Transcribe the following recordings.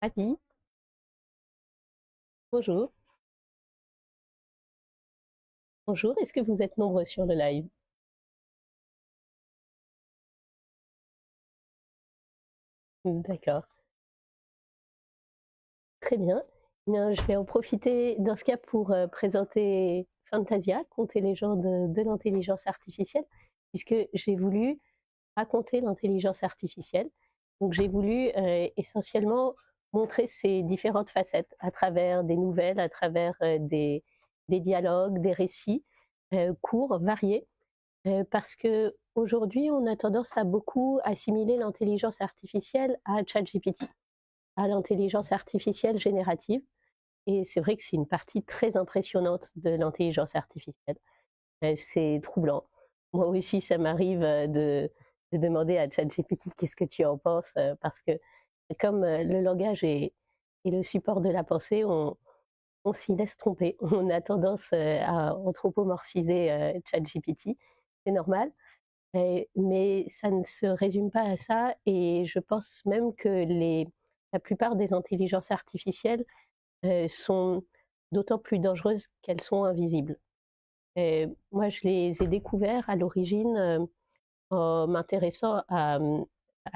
Ravi, bonjour. Bonjour, est-ce que vous êtes nombreux sur le live? D'accord, très bien. Eh bien, je vais en profiter dans ce cas pour présenter Fantasia, conte et légende de l'intelligence artificielle, puisque j'ai voulu raconter l'intelligence artificielle. Donc j'ai voulu essentiellement montrer ses différentes facettes à travers des nouvelles, à travers des dialogues, des récits courts, variés. Parce qu'aujourd'hui, on a tendance à beaucoup assimiler l'intelligence artificielle à ChatGPT, à l'intelligence artificielle générative. Et c'est vrai que c'est une partie très impressionnante de l'intelligence artificielle. C'est troublant. Moi aussi, ça m'arrive de demander à ChatGPT qu'est-ce que tu en penses, parce que comme le langage est le support de la pensée, on s'y laisse tromper. On a tendance à anthropomorphiser ChatGPT. C'est normal. Mais ça ne se résume pas à ça et je pense même que la plupart des intelligences artificielles sont d'autant plus dangereuses qu'elles sont invisibles. Moi, je les ai découverts à l'origine en m'intéressant à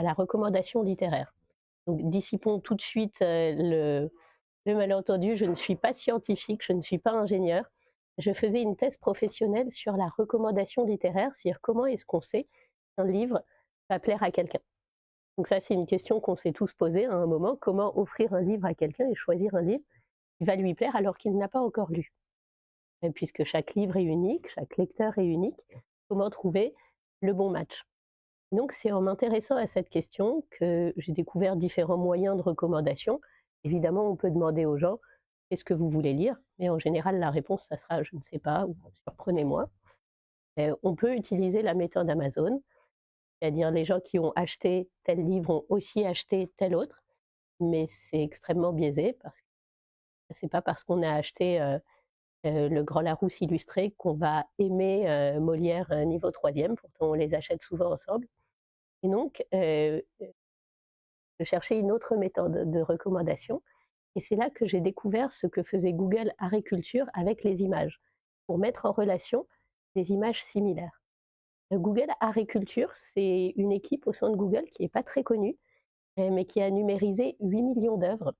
la recommandation littéraire. Donc, dissipons tout de suite le malentendu, je ne suis pas scientifique, je ne suis pas ingénieure. Je faisais une thèse professionnelle sur la recommandation littéraire, c'est-à-dire comment est-ce qu'on sait qu'un livre va plaire à quelqu'un. Donc ça, c'est une question qu'on s'est tous posée à un moment, comment offrir un livre à quelqu'un et choisir un livre qui va lui plaire alors qu'il n'a pas encore lu. Et puisque chaque livre est unique, chaque lecteur est unique, comment trouver le bon match. Donc c'est en m'intéressant à cette question que j'ai découvert différents moyens de recommandation. Évidemment, on peut demander aux gens: «Qu'est-ce que vous voulez lire?» Mais en général, la réponse, ça sera: «Je ne sais pas» ou «Surprenez-moi». On peut utiliser la méthode Amazon, c'est-à-dire les gens qui ont acheté tel livre ont aussi acheté tel autre, mais c'est extrêmement biaisé parce que c'est pas parce qu'on a acheté, Le Grand Larousse illustré qu'on va aimer, Molière, niveau troisième. Pourtant on les achète souvent ensemble et donc je cherchais une autre méthode de recommandation et c'est là que j'ai découvert ce que faisait Google Agriculture avec les images, pour mettre en relation des images similaires. Google Agriculture, c'est une équipe au sein de Google qui n'est pas très connue, mais qui a numérisé 8 millions d'œuvres,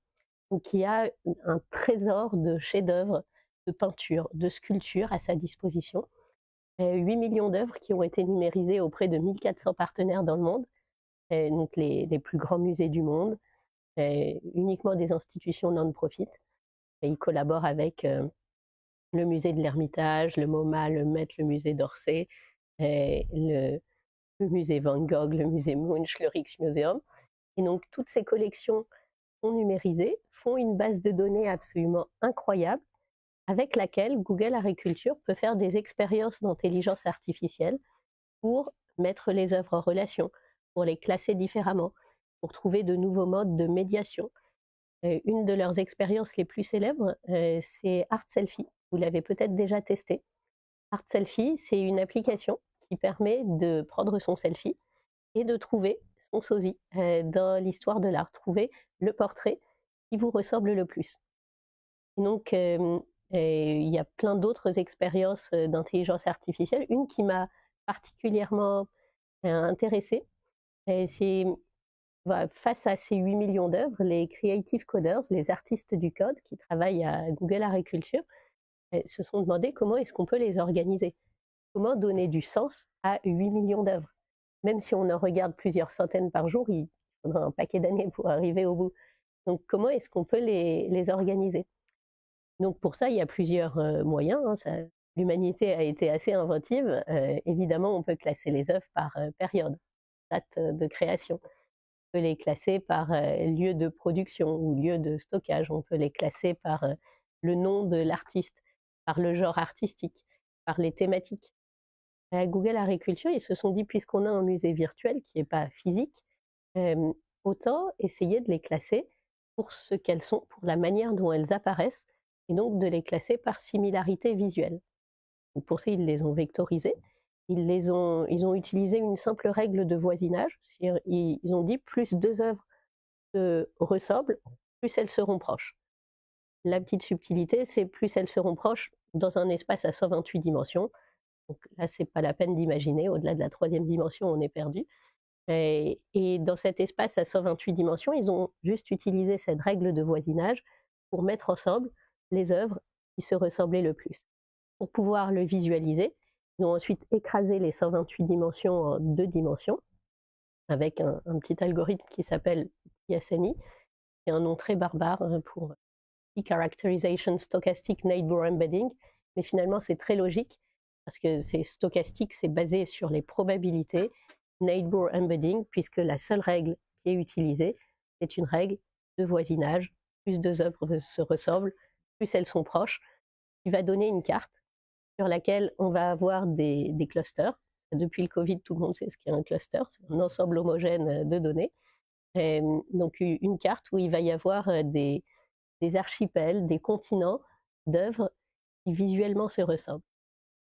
donc qui a un trésor de chefs-d'œuvre, de peintures, de sculptures à sa disposition. 8 millions d'œuvres qui ont été numérisées auprès de 1400 partenaires dans le monde, donc les plus grands musées du monde, uniquement des institutions non-profit. Et ils collaborent avec le musée de l'Ermitage, le MoMA, le Met, le musée d'Orsay, le musée Van Gogh, le musée Munch, le Rijksmuseum. Et donc toutes ces collections sont numérisées, font une base de données absolument incroyable avec laquelle Google Agriculture peut faire des expériences d'intelligence artificielle pour mettre les œuvres en relation, pour les classer différemment, pour trouver de nouveaux modes de médiation. Une de leurs expériences les plus célèbres, c'est Art Selfie. Vous l'avez peut-être déjà testé. Art Selfie, c'est une application qui permet de prendre son selfie et de trouver son sosie dans l'histoire de l'art, trouver le portrait qui vous ressemble le plus. Donc, il y a plein d'autres expériences d'intelligence artificielle. Une qui m'a particulièrement intéressée, c'est face à ces 8 millions d'œuvres, les creative coders, les artistes du code qui travaillent à Google Agriculture, se sont demandé comment est-ce qu'on peut les organiser. Comment donner du sens à 8 millions d'œuvres. Même si on en regarde plusieurs centaines par jour, il faudra un paquet d'années pour arriver au bout. Donc comment est-ce qu'on peut les organiser? Donc pour ça, il y a plusieurs moyens. L'humanité a été assez inventive. Évidemment, on peut classer les œuvres par période, date de création. On peut les classer par lieu de production ou lieu de stockage. On peut les classer par le nom de l'artiste, par le genre artistique, par les thématiques. À Google Agriculture, ils se sont dit, puisqu'on a un musée virtuel qui n'est pas physique, euh, autant essayer de les classer pour ce qu'elles sont, pour la manière dont elles apparaissent, et donc de les classer par similarité visuelle. Donc pour ça, ils les ont vectorisées. Ils ont utilisé une simple règle de voisinage. Ils ont dit plus deux œuvres se ressemblent, plus elles seront proches. La petite subtilité, c'est plus elles seront proches dans un espace à 128 dimensions. Donc là, c'est pas la peine d'imaginer, au-delà de la troisième dimension, on est perdu. Et dans cet espace à 128 dimensions, ils ont juste utilisé cette règle de voisinage pour mettre ensemble les œuvres qui se ressemblaient le plus. Pour pouvoir le visualiser, ils ont ensuite écrasé les 128 dimensions en 2 dimensions avec un petit algorithme qui s'appelle TSNE, qui est un nom très barbare pour Characterization Stochastic Neighbor Embedding, mais finalement c'est très logique parce que c'est stochastique, c'est basé sur les probabilités, neighbor embedding, puisque la seule règle qui est utilisée, c'est une règle de voisinage. Plus deux œuvres se ressemblent, plus elles sont proches, qui va donner une carte sur laquelle on va avoir des clusters. Depuis le Covid, tout le monde sait ce qu'est un cluster, c'est un ensemble homogène de données. Donc une carte où il va y avoir des archipels, des continents d'œuvres qui visuellement se ressemblent.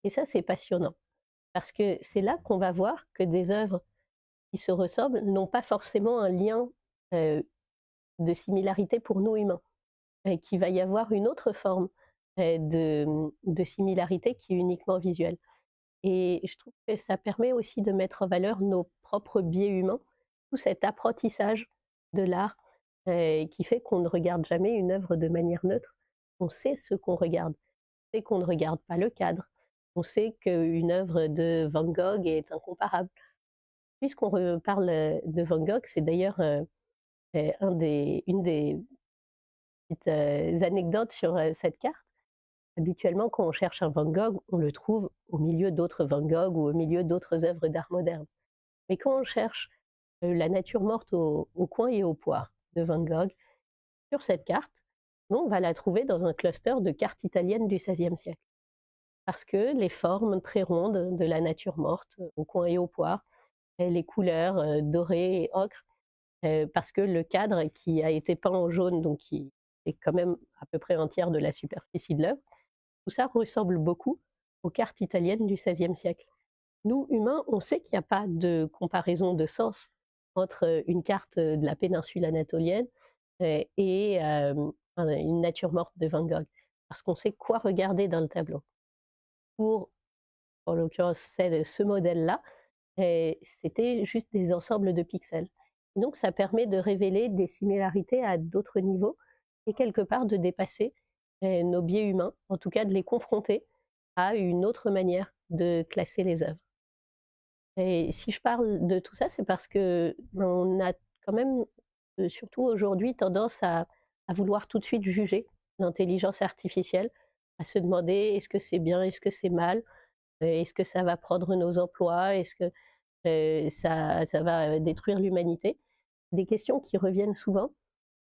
Et ça, c'est passionnant, parce que c'est là qu'on va voir que des œuvres qui se ressemblent n'ont pas forcément un lien de similarité pour nous humains, et qu'il va y avoir une autre forme de similarité qui est uniquement visuelle. Et je trouve que ça permet aussi de mettre en valeur nos propres biais humains, tout cet apprentissage de l'art qui fait qu'on ne regarde jamais une œuvre de manière neutre. On sait ce qu'on regarde. On sait qu'on ne regarde pas le cadre. On sait qu'une œuvre de Van Gogh est incomparable. Puisqu'on parle de Van Gogh, c'est d'ailleurs une des petites anecdotes sur cette carte. Habituellement, quand on cherche un Van Gogh, on le trouve au milieu d'autres Van Gogh ou au milieu d'autres œuvres d'art moderne. Mais quand on cherche la nature morte au coin et au poire de Van Gogh, sur cette carte, on va la trouver dans un cluster de cartes italiennes du XVIe siècle. Parce que les formes très rondes de la nature morte au coin et au poire, et les couleurs dorées et ocre, parce que le cadre qui a été peint en jaune, donc qui est quand même à peu près un tiers de la superficie de l'œuvre, tout ça ressemble beaucoup aux cartes italiennes du XVIe siècle. Nous, humains, on sait qu'il n'y a pas de comparaison de sens entre une carte de la péninsule anatolienne et une nature morte de Van Gogh, parce qu'on sait quoi regarder dans le tableau. Pour, en l'occurrence, ce modèle-là, c'était juste des ensembles de pixels. Et donc, ça permet de révéler des similarités à d'autres niveaux et quelque part de dépasser nos biais humains, en tout cas de les confronter à une autre manière de classer les œuvres. Et si je parle de tout ça, c'est parce que on a quand même, surtout aujourd'hui, tendance à vouloir tout de suite juger l'intelligence artificielle, à se demander est-ce que c'est bien, est-ce que c'est mal, est-ce que ça va prendre nos emplois, est-ce que ça va détruire l'humanité. Des questions qui reviennent souvent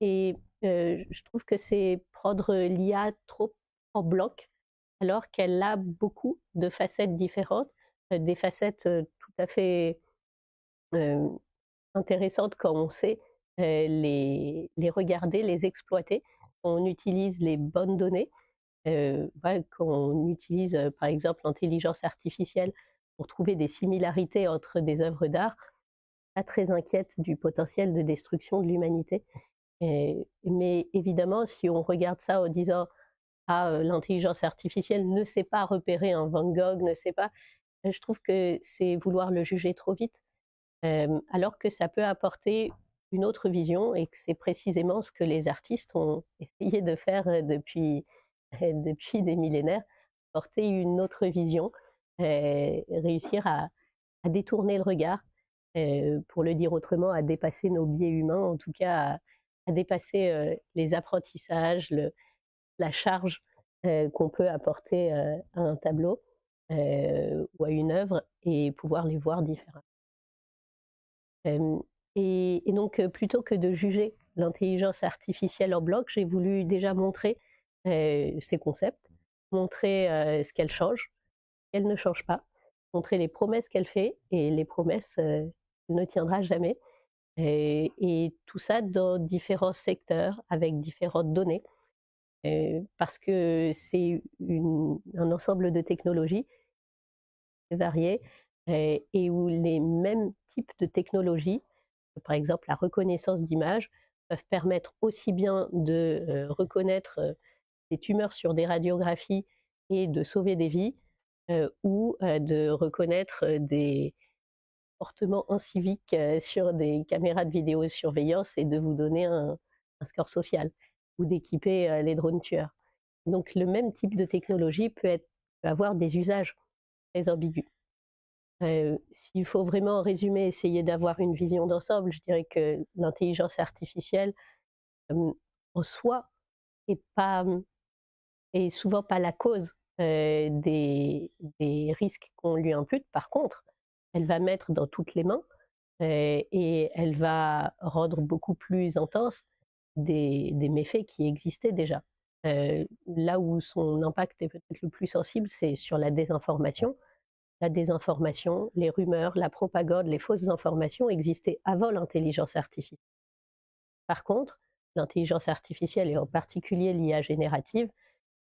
et je trouve que c'est prendre l'IA trop en bloc, alors qu'elle a beaucoup de facettes différentes, des facettes tout à fait euh, intéressantes quand on sait les regarder, les exploiter, quand on utilise les bonnes données, ouais, quand on utilise par exemple l'intelligence artificielle pour trouver des similarités entre des œuvres d'art, pas très inquiète du potentiel de destruction de l'humanité. Mais évidemment, si on regarde ça en disant ah, l'intelligence artificielle ne sait pas repérer un Van Gogh, ne sait pas, je trouve que c'est vouloir le juger trop vite, alors que ça peut apporter une autre vision et que c'est précisément ce que les artistes ont essayé de faire depuis des millénaires, porter une autre vision, réussir à détourner le regard, pour le dire autrement, à dépasser nos biais humains, en tout cas à dépasser les apprentissages, la charge qu'on peut apporter à un tableau ou à une œuvre et pouvoir les voir différemment. Et donc, plutôt que de juger l'intelligence artificielle en bloc, j'ai voulu déjà montrer ses concepts, montrer ce qu'elle change, ce qu'elle ne change pas, montrer les promesses qu'elle fait et les promesses qu'elle ne tiendra jamais. Et tout ça dans différents secteurs, avec différentes données, parce que c'est un ensemble de technologies variées et où les mêmes types de technologies, par exemple la reconnaissance d'images, peuvent permettre aussi bien de reconnaître des tumeurs sur des radiographies et de sauver des vies, ou de reconnaître des comportements inciviques sur des caméras de vidéosurveillance et de vous donner un score social, ou d'équiper les drones tueurs. Donc le même type de technologie peut avoir des usages très ambigus. S'il faut vraiment résumer, essayer d'avoir une vision d'ensemble, je dirais que l'intelligence artificielle, hem, en soi, est pas, est souvent pas la cause, des risques qu'on lui impute. Par contre, elle va mettre dans toutes les mains, et elle va rendre beaucoup plus intenses des méfaits qui existaient déjà. Là où son impact est peut-être le plus sensible, c'est sur la désinformation. La désinformation, les rumeurs, la propagande, les fausses informations existaient avant l'intelligence artificielle. Par contre, l'intelligence artificielle et en particulier l'IA générative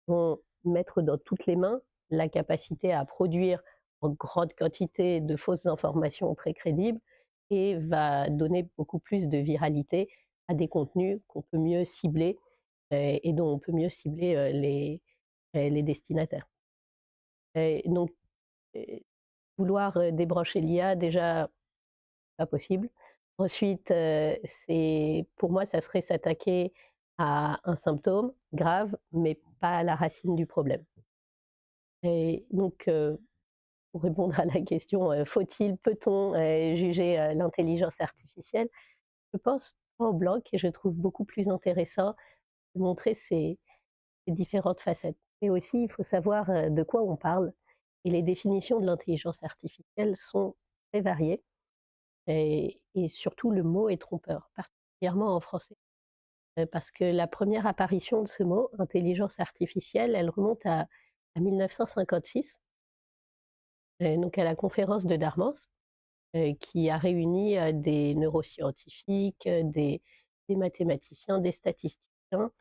vont mettre dans toutes les mains la capacité à produire en grande quantité de fausses informations très crédibles et va donner beaucoup plus de viralité à des contenus qu'on peut mieux cibler, et dont on peut mieux cibler les destinataires. Donc, vouloir débrancher l'IA, déjà, pas possible. Ensuite, pour moi, ça serait s'attaquer à un symptôme grave, mais pas à la racine du problème. Et donc, pour répondre à la question, peut-on juger l'intelligence artificielle? Je pense pas au bloc et je trouve beaucoup plus intéressant de montrer ses différentes facettes. Et aussi, il faut savoir de quoi on parle. Et les définitions de l'intelligence artificielle sont très variées. Et surtout, le mot est trompeur, particulièrement en français. Parce que la première apparition de ce mot, intelligence artificielle, elle remonte à 1956, donc à la conférence de Dartmouth, qui a réuni des neuroscientifiques, des mathématiciens, des statisticiens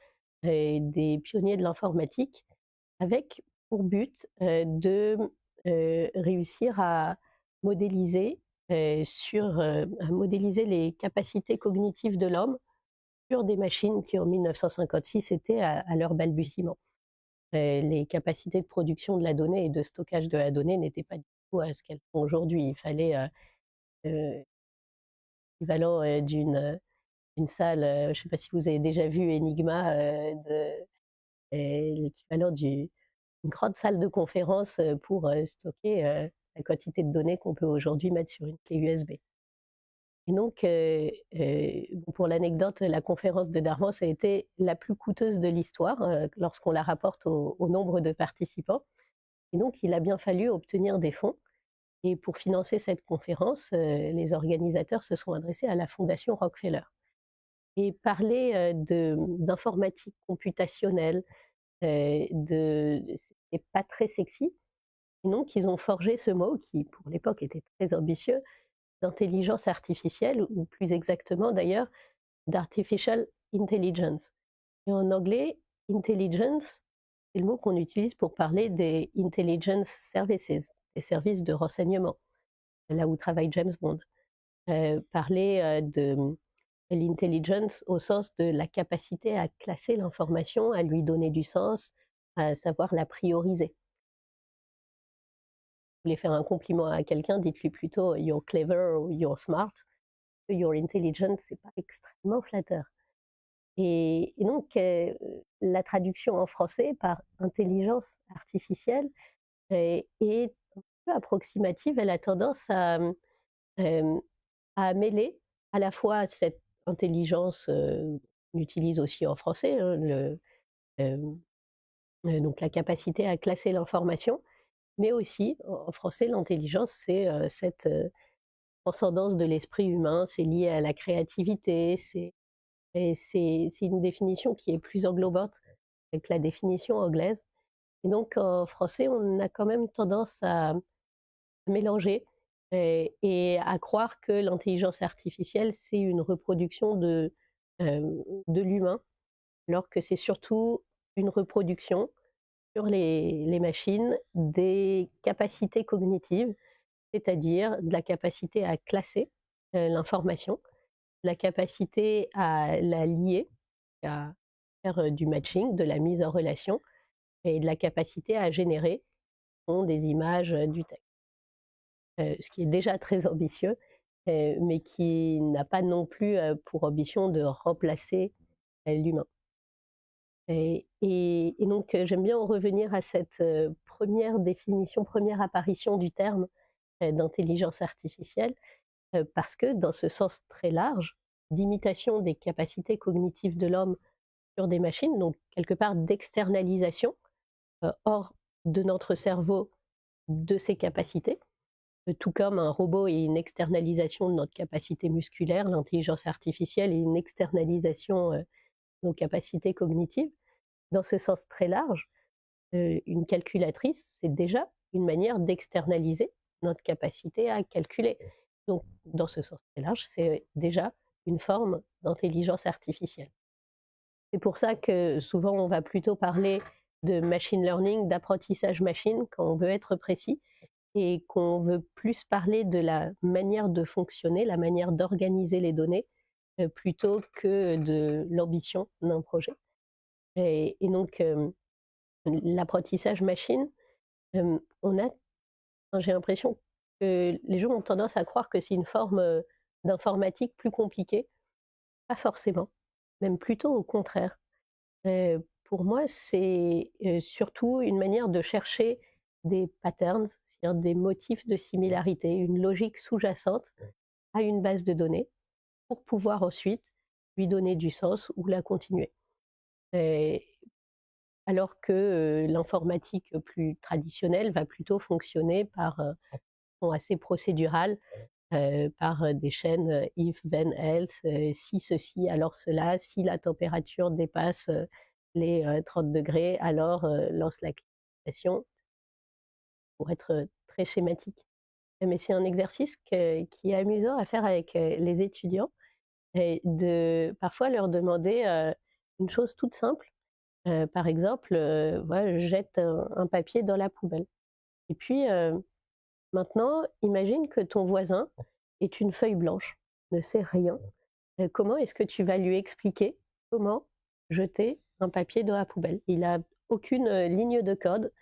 et des pionniers de l'informatique, avec pour but de réussir à modéliser, à modéliser les capacités cognitives de l'homme sur des machines qui, en 1956, étaient à leur balbutiement. Les capacités de production de la donnée et de stockage de la donnée n'étaient pas du tout à ce qu'elles sont aujourd'hui. Il fallait euh, l'équivalent d'une salle, je ne sais pas si vous avez déjà vu Enigma, l'équivalent d'une grande salle de conférence pour stocker la quantité de données qu'on peut aujourd'hui mettre sur une clé USB. Et donc, bon, pour l'anecdote, la conférence de Dartmouth a été la plus coûteuse de l'histoire lorsqu'on la rapporte au nombre de participants. Et donc, il a bien fallu obtenir des fonds. Et pour financer cette conférence, les organisateurs se sont adressés à la Fondation Rockefeller. Et parler d'informatique computationnelle, c'est pas très sexy. Et donc, ils ont forgé ce mot qui, pour l'époque, était très ambitieux, d'intelligence artificielle, ou plus exactement d'ailleurs, d'artificial intelligence. Et en anglais, intelligence, c'est le mot qu'on utilise pour parler des intelligence services, des services de renseignement, là où travaille James Bond. Parler de l'intelligence au sens de la capacité à classer l'information, à lui donner du sens, à savoir la prioriser. Vous voulez faire un compliment à quelqu'un, dites-lui plutôt you're clever ou you're smart. You're intelligent, c'est pas extrêmement flatteur. Et donc, la traduction en français par intelligence artificielle est un peu approximative. Elle a tendance euh, à mêler à la fois cette intelligence qu'on utilise aussi en français, hein, euh, donc la capacité à classer l'information, mais aussi en français, l'intelligence, c'est cette transcendance de l'esprit humain, c'est lié à la créativité, c'est une définition qui est plus englobante que la définition anglaise. Et donc en français, on a quand même tendance à mélanger et à croire que l'intelligence artificielle, c'est une reproduction de l'humain, alors que c'est surtout une reproduction sur les machines des capacités cognitives, c'est-à-dire de la capacité à classer l'information la capacité à la lier, à faire du matching, de la mise en relation, et de la capacité à générer des images, du texte. Ce qui est déjà très ambitieux, mais qui n'a pas non plus pour ambition de remplacer l'humain. Et donc j'aime bien en revenir à cette première définition, première apparition du terme d'intelligence artificielle, parce que dans ce sens très large, d'imitation des capacités cognitives de l'homme sur des machines, donc quelque part d'externalisation hors de notre cerveau de ses capacités, tout comme un robot est une externalisation de notre capacité musculaire, l'intelligence artificielle est une externalisation de nos capacités cognitives. Dans ce sens très large, une calculatrice, c'est déjà une manière d'externaliser notre capacité à calculer. Donc, dans ce sens très large, c'est déjà une forme d'intelligence artificielle. C'est pour ça que souvent on va plutôt parler de machine learning, d'apprentissage machine quand on veut être précis, et qu'on veut plus parler de la manière de fonctionner, la manière d'organiser les données, plutôt que de l'ambition d'un projet. Et donc, l'apprentissage machine, on a j'ai l'impression que les gens ont tendance à croire que c'est une forme, d'informatique plus compliquée. Pas forcément, même plutôt au contraire. Pour moi, c'est, surtout une manière de chercher des patterns, c'est-à-dire des motifs de similarité, une logique sous-jacente à une base de données pour pouvoir ensuite lui donner du sens ou la continuer. Et alors que, l'informatique plus traditionnelle va plutôt fonctionner par, façon assez procédurale, par, des chaînes, if then else, si ceci alors cela, si la température dépasse, les, 30 degrés, alors, lance la climatisation, pour être, très schématique. Mais c'est un exercice qui est amusant à faire avec, les étudiants, et de parfois leur demander, une chose toute simple. Par exemple, voilà, je jette un papier dans la poubelle et puis, maintenant imagine que ton voisin est une feuille blanche, ne sait rien. Comment est-ce que tu vas lui expliquer comment jeter un papier dans la poubelle? Il a aucune, ligne de code,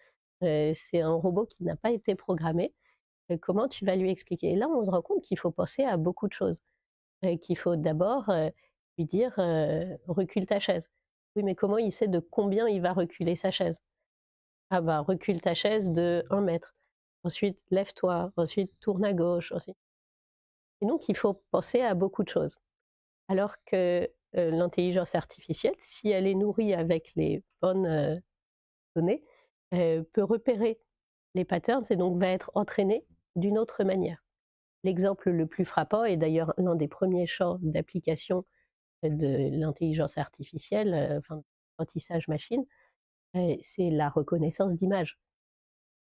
c'est un robot qui n'a pas été programmé. Comment tu vas lui expliquer? Et là, on se rend compte qu'il faut penser à beaucoup de choses, qu'il faut d'abord, lui dire, «Recule ta chaise». Oui, mais comment il sait de combien il va reculer sa chaise? Ah bah, recule ta chaise de 1 mètre. Ensuite, lève-toi, ensuite tourne à gauche, ensuite et donc il faut penser à beaucoup de choses. Alors que, l'intelligence artificielle, si elle est nourrie avec les bonnes, données, peut repérer les patterns et donc va être entraînée d'une autre manière. L'exemple le plus frappant et d'ailleurs l'un des premiers champs d'application de l'intelligence artificielle, enfin, l'apprentissage machine, c'est la reconnaissance d'images.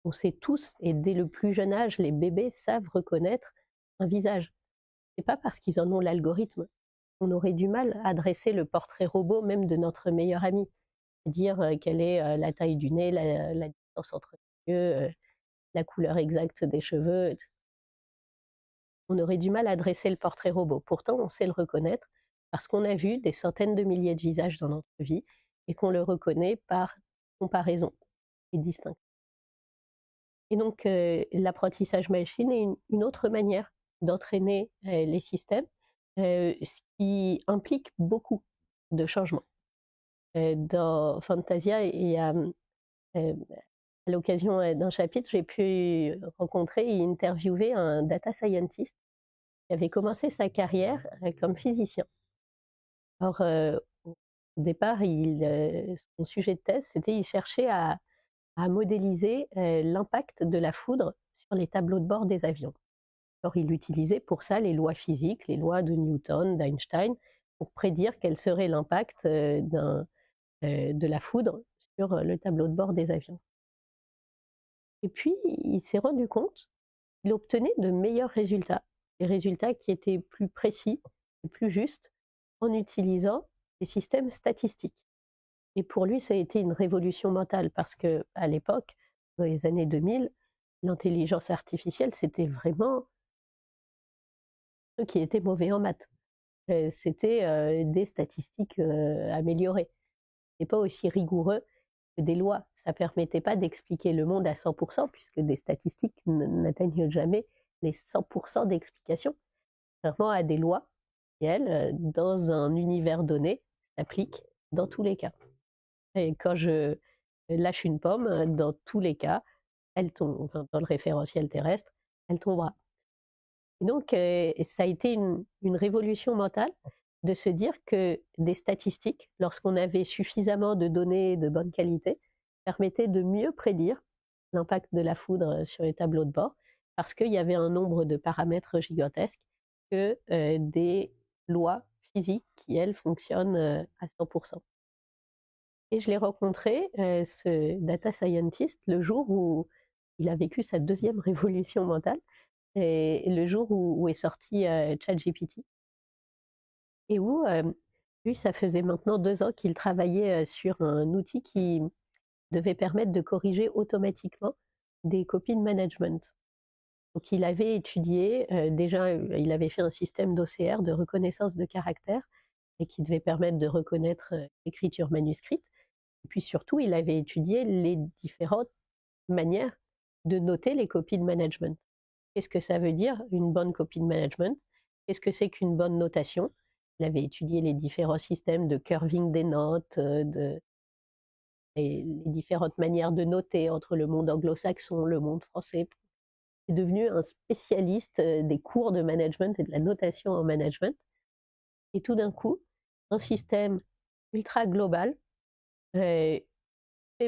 On sait tous et dès le plus jeune âge, les bébés savent reconnaître un visage. C'est pas parce qu'ils en ont l'algorithme. On aurait du mal à dresser le portrait robot même de notre meilleur ami, dire, quelle est, la taille du nez, la distance entre les yeux, la couleur exacte des cheveux. On aurait du mal à dresser le portrait robot. Pourtant, on sait le reconnaître parce qu'on a vu des centaines de milliers de visages dans notre vie et qu'on le reconnaît par comparaison et distinction. Et donc, l'apprentissage machine est une autre manière d'entraîner, les systèmes, ce qui implique beaucoup de changements. Dans Fantasia, il y a, à l'occasion, d'un chapitre, j'ai pu rencontrer et interviewer un data scientist qui avait commencé sa carrière, comme physicien. Or, au départ, son sujet de thèse, c'était il cherchait à modéliser, l'impact de la foudre sur les tableaux de bord des avions. Alors il utilisait pour ça les lois physiques, les lois de Newton, d'Einstein, pour prédire quel serait l'impact, de la foudre sur, le tableau de bord des avions. Et puis il s'est rendu compte qu'il obtenait de meilleurs résultats, des résultats qui étaient plus précis et plus justes en utilisant des systèmes statistiques. Et pour lui, ça a été une révolution mentale parce qu'à l'époque, dans les années 2000, l'intelligence artificielle, c'était vraiment ceux qui étaient mauvais en maths. c'était des statistiques améliorées. C'est pas aussi rigoureux que des lois. Ça permettait pas d'expliquer le monde à 100% puisque des statistiques n'atteignent jamais les 100% d'explications, contrairement à des lois qui, elles, dans un univers donné, s'appliquent dans tous les cas. Et quand je lâche une pomme, dans tous les cas, elle tombe, enfin, dans le référentiel terrestre, elle tombera. Et donc, ça a été une révolution mentale de se dire que des statistiques, lorsqu'on avait suffisamment de données de bonne qualité, permettaient de mieux prédire l'impact de la foudre sur les tableaux de bord, parce qu'il y avait un nombre de paramètres gigantesques que des lois physiques qui, elles, fonctionnent à 100%. Et je l'ai rencontré, ce data scientist, le jour où il a vécu sa deuxième révolution mentale, et le jour où est sorti ChatGPT. Et où lui, ça faisait maintenant 2 ans qu'il travaillait sur un outil qui devait permettre de corriger automatiquement des copies de management. Donc il avait étudié, déjà il avait fait un système d'OCR, de reconnaissance de caractère, et qui devait permettre de reconnaître l'écriture manuscrite. Et puis surtout, il avait étudié les différentes manières de noter les copies de management. Qu'est-ce que ça veut dire, une bonne copie de management? Qu'est-ce que c'est qu'une bonne notation? Il avait étudié les différents systèmes de curving des notes, et les différentes manières de noter entre le monde anglo-saxon, le monde français. Il est devenu un spécialiste des cours de management et de la notation en management. Et tout d'un coup, un système ultra global, fait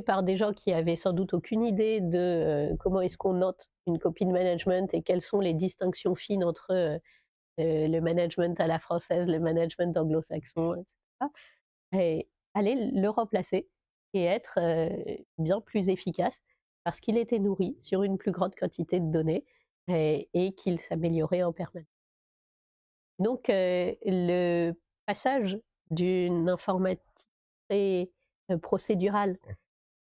par des gens qui avaient sans doute aucune idée de comment est-ce qu'on note une copie de management et quelles sont les distinctions fines entre le management à la française, le management anglo-saxon, etc. Et aller le remplacer et être bien plus efficace parce qu'il était nourri sur une plus grande quantité de données et qu'il s'améliorait en permanence. Donc le passage d'une informatique très procédurale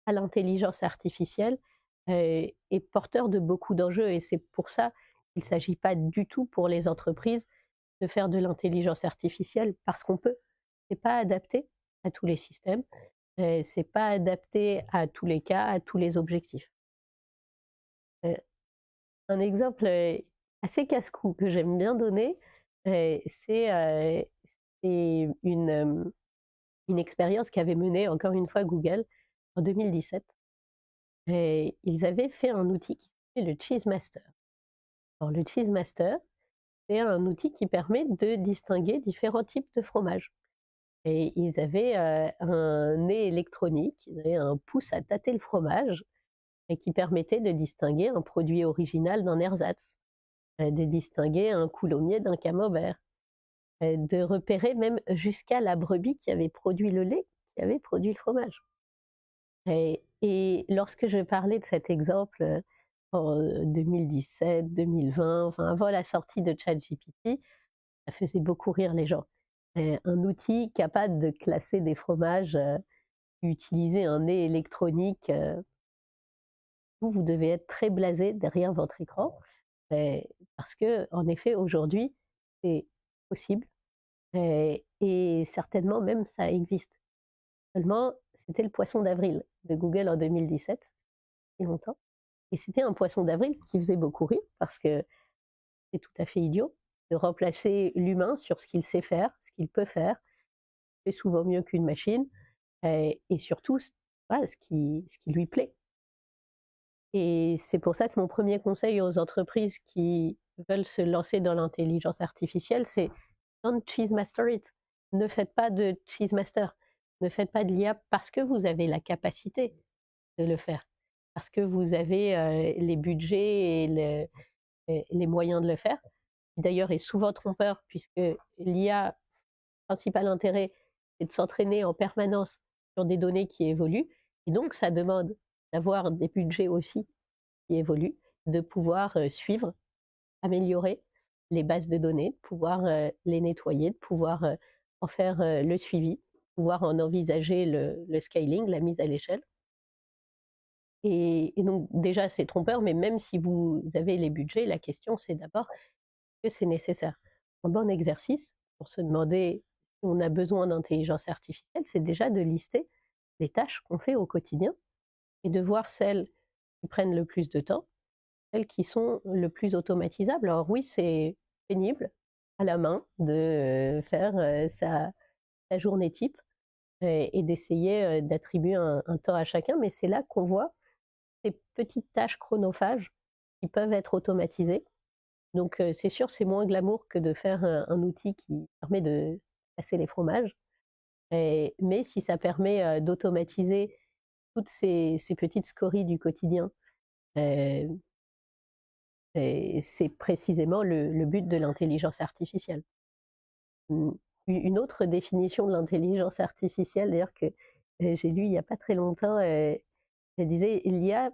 à l'intelligence artificielle est porteur de beaucoup d'enjeux, et c'est pour ça qu'il ne s'agit pas du tout pour les entreprises de faire de l'intelligence artificielle parce qu'on peut. C'est pas adapté à tous les systèmes, c'est pas adapté à tous les cas, à tous les objectifs. Heu, un exemple assez casse-cou que j'aime bien donner, c'est une expérience qu'avait menée encore une fois Google en 2017. Et ils avaient fait un outil qui s'appelait le Cheese Master. Alors le Cheese Master, c'est un outil qui permet de distinguer différents types de fromages. Et ils avaient un nez électronique, ils avaient un pouce à tâter le fromage et qui permettait de distinguer un produit original d'un ersatz, de distinguer un coulommiers d'un camembert, de repérer même jusqu'à la brebis qui avait produit le lait, qui avait produit le fromage. Et lorsque je parlais de cet exemple en 2017, 2020, enfin avant la sortie de ChatGPT, ça faisait beaucoup rire les gens. Un outil capable de classer des fromages, utiliser un nez électronique, vous devez être très blasé derrière votre écran, parce que en effet aujourd'hui c'est possible, et certainement même ça existe. Seulement, c'était le poisson d'avril de Google en 2017, il y a longtemps. Et c'était un poisson d'avril qui faisait beaucoup rire parce que c'est tout à fait idiot de remplacer l'humain sur ce qu'il sait faire, ce qu'il peut faire, fait souvent mieux qu'une machine, et surtout voilà, ce qui lui plaît. Et c'est pour ça que mon premier conseil aux entreprises qui veulent se lancer dans l'intelligence artificielle, c'est don't cheese master it. Ne faites pas de cheese master. Ne faites pas de l'IA parce que vous avez la capacité de le faire, parce que vous avez les budgets et les moyens de le faire, qui d'ailleurs est souvent trompeur puisque l'IA, principal intérêt, c'est de s'entraîner en permanence sur des données qui évoluent, et donc ça demande d'avoir des budgets aussi qui évoluent, de pouvoir suivre, améliorer les bases de données, de pouvoir les nettoyer, de pouvoir en faire le suivi, pouvoir en envisager le scaling, la mise à l'échelle. Et donc déjà c'est trompeur, mais même si vous avez les budgets, la question c'est d'abord: est-ce que c'est nécessaire? Un bon exercice, pour se demander si on a besoin d'intelligence artificielle, c'est déjà de lister les tâches qu'on fait au quotidien et de voir celles qui prennent le plus de temps, celles qui sont le plus automatisables. Alors oui, c'est pénible à la main de faire sa journée type et d'essayer d'attribuer un temps à chacun, mais c'est là qu'on voit ces petites tâches chronophages qui peuvent être automatisées. Donc c'est sûr, c'est moins glamour que de faire un outil qui permet de passer les fromages, mais si ça permet d'automatiser toutes ces petites scories du quotidien, heu et c'est précisément le but de l'intelligence artificielle. Mmh, une autre définition de l'intelligence artificielle d'ailleurs que, j'ai lu il y a pas très longtemps, elle disait: «L'IA, en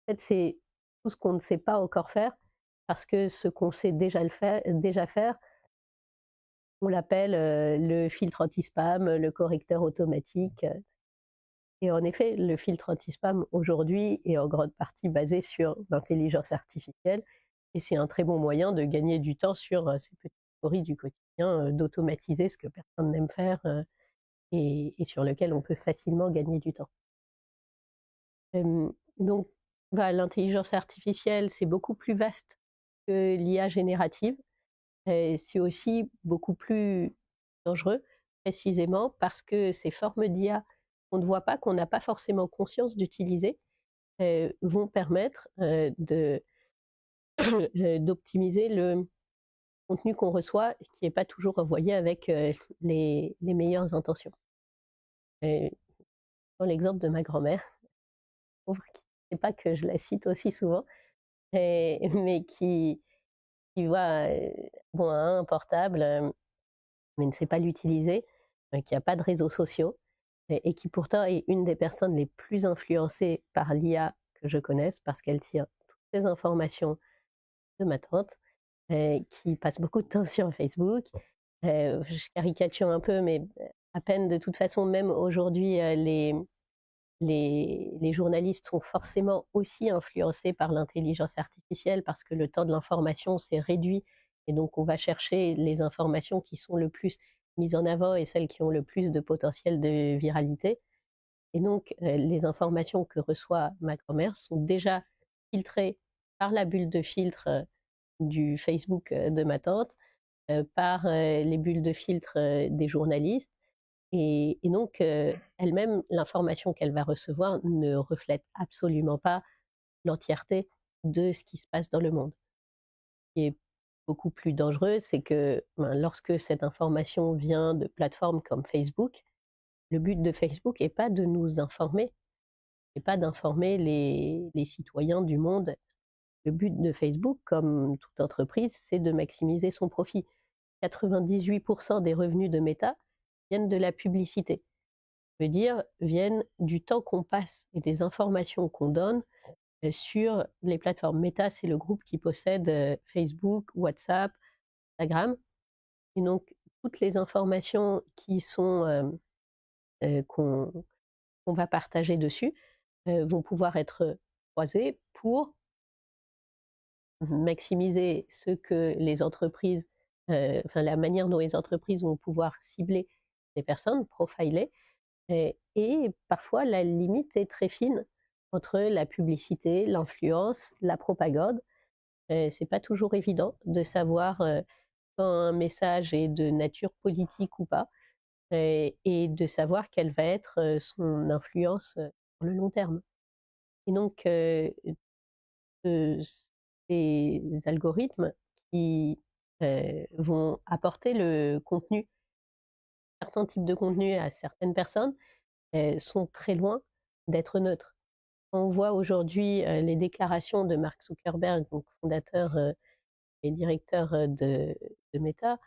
fait, c'est tout ce qu'on ne sait pas encore faire, parce que ce qu'on sait déjà faire, on l'appelle, le filtre anti-spam, le correcteur automatique», et en effet, le filtre anti-spam aujourd'hui est en grande partie basé sur l'intelligence artificielle et c'est un très bon moyen de gagner du temps sur, ces petites stories du quotidien, d'automatiser ce que personne n'aime faire, et sur lequel on peut facilement gagner du temps. Donc voilà, l'intelligence artificielle, c'est beaucoup plus vaste que l'IA générative et c'est aussi beaucoup plus dangereux, précisément parce que ces formes d'IA qu'on ne voit pas, qu'on n'a pas forcément conscience d'utiliser, vont permettre, de d'optimiser le contenu qu'on reçoit et qui est pas toujours envoyé avec, les meilleures intentions. Et dans l'exemple de ma grand-mère, pauvre qui sait pas que je la cite aussi souvent, mais qui voit, bon, a un portable, mais ne sait pas l'utiliser, qui a pas de réseaux sociaux et qui pourtant est une des personnes les plus influencées par l'IA que je connaisse parce qu'elle tire toutes les informations de ma tante, qui passe beaucoup de temps sur Facebook. Je caricature un peu, mais à peine de toute façon, même aujourd'hui, les journalistes sont forcément aussi influencés par l'intelligence artificielle parce que le temps de l'information s'est réduit et donc on va chercher les informations qui sont le plus mises en avant et celles qui ont le plus de potentiel de viralité. Et donc les informations que reçoit ma grand-mère sont déjà filtrées par la bulle de filtre, du Facebook, de ma tante, par, les bulles de filtre, des journalistes et donc elle-même, l'information qu'elle va recevoir ne reflète absolument pas l'entièreté de ce qui se passe dans le monde. Ce qui est beaucoup plus dangereux, c'est que, ben, lorsque cette information vient de plateformes comme Facebook, le but de Facebook est pas de nous informer, et pas d'informer les citoyens du monde. Le but de Facebook, comme toute entreprise, c'est de maximiser son profit. 98 des revenus de Meta viennent de la publicité. Veut dire, viennent du temps qu'on passe et des informations qu'on donne, sur les plateformes. Meta, c'est le groupe qui possède, Facebook, WhatsApp, Instagram et donc toutes les informations qui sont, qu'on va partager dessus, vont pouvoir être croisées pour maximiser ce que les entreprises, enfin la manière dont les entreprises vont pouvoir cibler les personnes, profiler. Et parfois, la limite est très fine entre la publicité, l'influence, la propagande. C'est pas toujours évident de savoir, quand un message est de nature politique ou pas, et de savoir quelle va être, son influence, sur le long terme. Et donc, heu, ces algorithmes qui, vont apporter le contenu, certains types de contenus à certaines personnes, sont très loin d'être neutres. On voit aujourd'hui, les déclarations de Mark Zuckerberg, donc fondateur, et directeur, de Meta,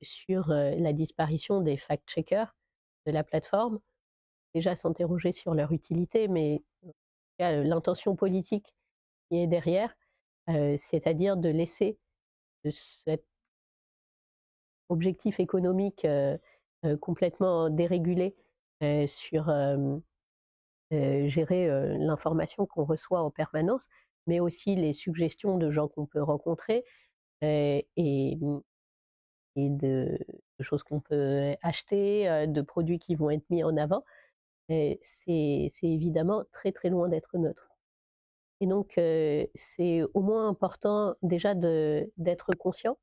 sur, la disparition des fact-checkers de la plateforme. Déjà s'interroger sur leur utilité, mais en tout cas, l'intention politique qui est derrière, c'est-à-dire de laisser cet objectif économique, complètement dérégulé, sur, gérer, l'information qu'on reçoit en permanence, mais aussi les suggestions de gens qu'on peut rencontrer, et et de choses qu'on peut acheter, de produits qui vont être mis en avant, c'est évidemment très, très loin d'être neutre. Et donc, c'est au moins important déjà d'être conscient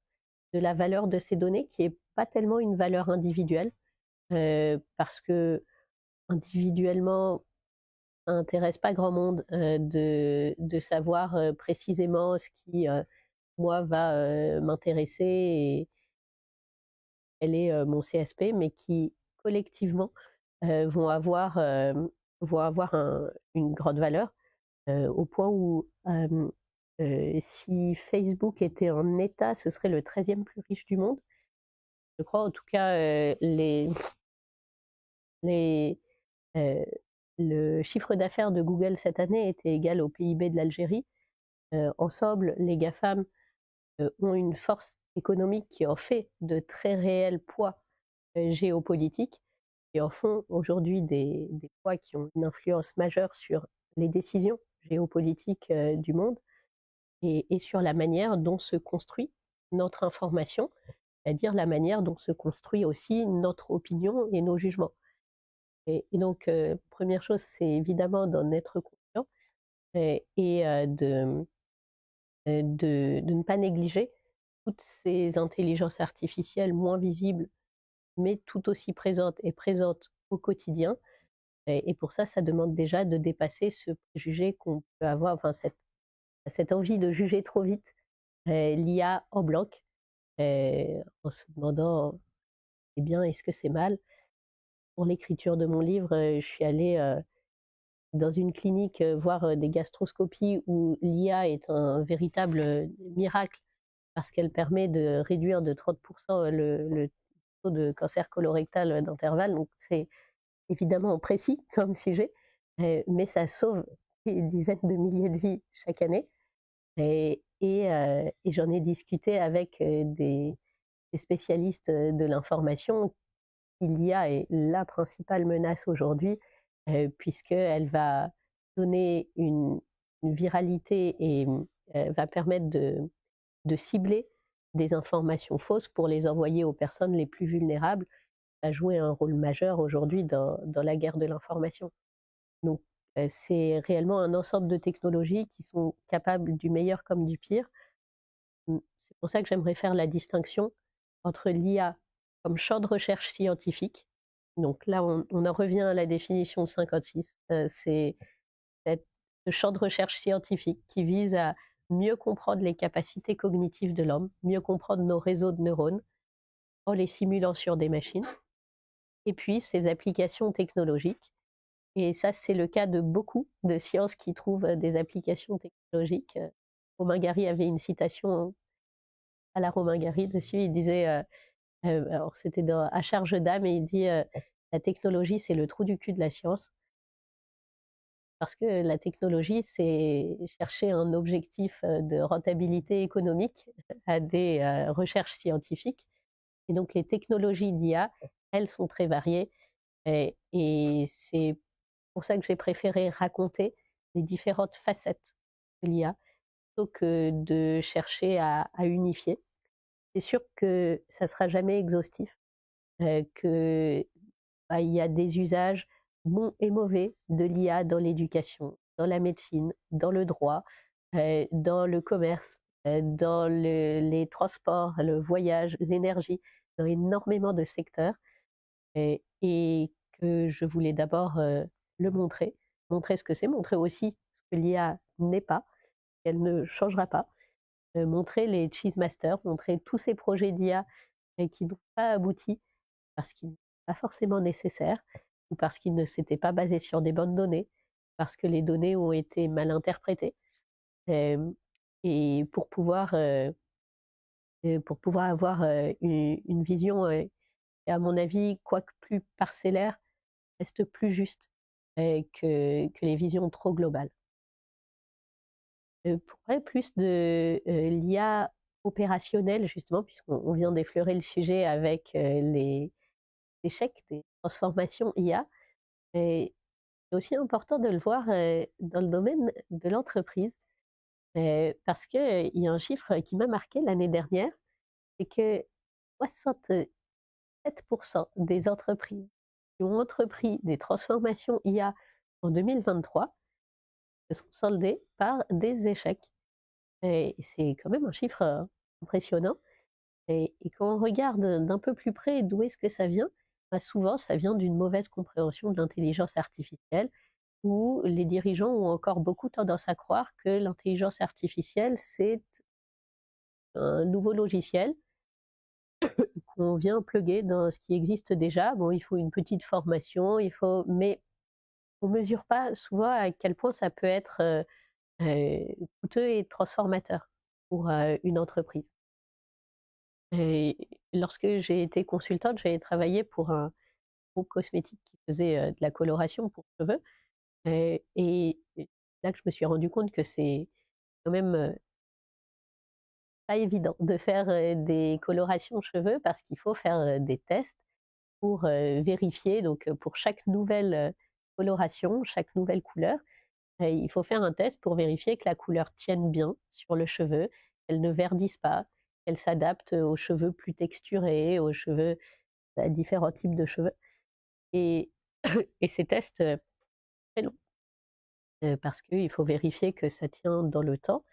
de la valeur de ces données qui est pas tellement une valeur individuelle, parce qu'individuellement, ça intéresse pas grand monde, de savoir, précisément ce qui, moi va, m'intéresser et quel est, mon CSP, mais qui collectivement, vont avoir, une grande valeur, au point où, si Facebook était un État, ce serait le 13e plus riche du monde. Je crois en tout cas, les, heu, le chiffre d'affaires de Google cette année était égal au PIB de l'Algérie. Ensemble, les GAFAM, ont une force économique qui en fait de très réels poids, géopolitiques et en font aujourd'hui des poids qui ont une influence majeure sur les décisions géopolitiques, du monde et sur la manière dont se construit notre information, c'est-à-dire la manière dont se construit aussi notre opinion et nos jugements. Et donc, 1re chose, c'est évidemment d'en être conscient de ne pas négliger toutes ces intelligences artificielles moins visibles, mais tout aussi présentes et présentes au quotidien. Et pour ça, ça demande déjà de dépasser ce préjugé qu'on peut avoir, enfin cette envie de juger trop vite, l'IA en bloc, en se demandant: «Eh bien, est-ce que c'est mal?» Pour l'écriture de mon livre, je suis allée, dans une clinique, voir, des gastroscopies où l'IA est un véritable, miracle parce qu'elle permet de réduire de 30 le taux de cancer colorectal, d'intervalle, donc c'est évidemment précis comme sujet, mais ça sauve des dizaines de milliers de vies chaque année et j'en ai discuté avec, des spécialistes, de l'information. L'IA est la principale menace aujourd'hui, puisqu'elle va donner une viralité et va permettre de cibler des informations fausses pour les envoyer aux personnes les plus vulnérables, va jouer un rôle majeur aujourd'hui dans la guerre de l'information. Donc, c'est réellement un ensemble de technologies qui sont capables du meilleur comme du pire. C'est pour ça que j'aimerais faire la distinction entre l'IA comme champ de recherche scientifique. Donc là, on en revient à la définition de 56. C'est cette ce champ de recherche scientifique qui vise à mieux comprendre les capacités cognitives de l'homme, mieux comprendre nos réseaux de neurones en les simulant sur des machines et puis ces applications technologiques et ça, c'est le cas de beaucoup de sciences qui trouvent, des applications technologiques. Romain Gary avait une citation à la Romain Gary dessus, il disait, alors c'était dans À charge d'âme et il dit, «La technologie, c'est le trou du cul de la science». Parce que la technologie, c'est chercher un objectif, de rentabilité économique à des, recherches scientifiques et donc les technologies d'IA, elles sont très variées et c'est pour ça que j'ai préféré raconter les différentes facettes de l'IA plutôt que de chercher à unifier. C'est sûr que ça sera jamais exhaustif, que, bah, il y a des usages bons et mauvais de l'IA dans l'éducation, dans la médecine, dans le droit, dans le commerce, dans les transports, le voyage, l'énergie, dans énormément de secteurs et que je voulais d'abord, le montrer, montrer ce que c'est, montrer aussi ce que l'IA n'est pas, qu'elle ne changera pas, montrer les cheese masters, montrer tous ces projets d'IA, qui n'ont pas abouti parce qu'ils n'étaient pas forcément nécessaires ou parce qu'ils ne s'étaient pas basés sur des bonnes données, parce que les données ont été mal interprétées, hem et pour pouvoir avoir, une vision, et à mon avis, quoique plus parcellaire, reste plus juste, que les visions trop globales. Pour parler plus de, l'IA opérationnelle justement, puisqu'on vient d'effleurer le sujet avec, les échecs des transformations IA, et c'est aussi important de le voir, dans le domaine de l'entreprise, parce qu'il y a un chiffre qui m'a marqué l'année dernière, c'est que 67% des entreprises qui ont entrepris des transformations IA en 2023 se sont soldées par des échecs. Et c'est quand même un chiffre impressionnant. Et quand on regarde d'un peu plus près d'où est-ce que ça vient, bah souvent ça vient d'une mauvaise compréhension de l'intelligence artificielle, où les dirigeants ont encore beaucoup tendance à croire que l'intelligence artificielle, c'est un nouveau logiciel qu'on vient plugger dans ce qui existe déjà. Bon, il faut une petite formation, mais on mesure pas souvent à quel point ça peut être coûteux et transformateur pour une entreprise. Et lorsque j'ai été consultante, j'avais travaillé pour un groupe cosmétique qui faisait de la coloration pour cheveux. Et là que je me suis rendu compte que c'est quand même pas évident de faire des colorations cheveux, parce qu'il faut faire des tests pour vérifier. Donc pour chaque nouvelle coloration, chaque nouvelle couleur, il faut faire un test pour vérifier que la couleur tienne bien sur le cheveu, qu'elle ne verdisse pas, qu'elle s'adapte aux cheveux plus texturés, aux cheveux, à différents types de cheveux. Et, et ces tests, très longs, parce qu'il faut vérifier que ça tient dans le temps.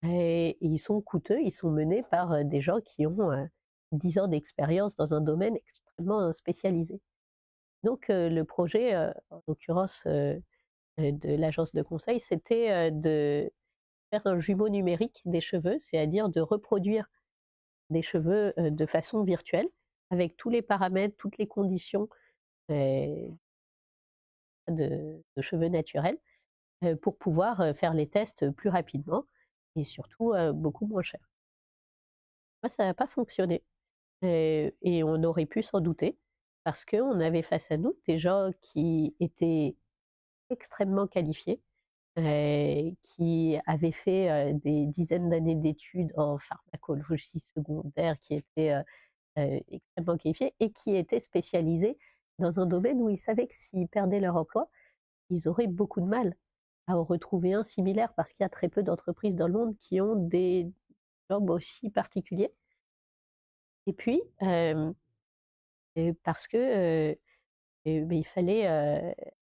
Et ils sont coûteux, ils sont menés par des gens qui ont 10 ans d'expérience dans un domaine extrêmement spécialisé. Donc le projet, en l'occurrence de l'agence de conseil, c'était de faire un jumeau numérique des cheveux, c'est-à-dire de reproduire des cheveux de façon virtuelle, avec tous les paramètres, toutes les conditions euh, de cheveux naturels, pour pouvoir faire les tests plus rapidement et surtout beaucoup moins cher. Moi, ça n'a pas fonctionné, et on aurait pu s'en douter, parce qu'on avait face à nous des gens qui étaient extrêmement qualifiés, qui avaient fait des dizaines d'années d'études en pharmacologie secondaire, qui étaient extrêmement qualifiés et qui étaient spécialisés dans un domaine où ils savaient que s'ils perdaient leur emploi, ils auraient beaucoup de mal à en retrouver un similaire, parce qu'il y a très peu d'entreprises dans le monde qui ont des jobs aussi particuliers. Et puis, parce que beh, il fallait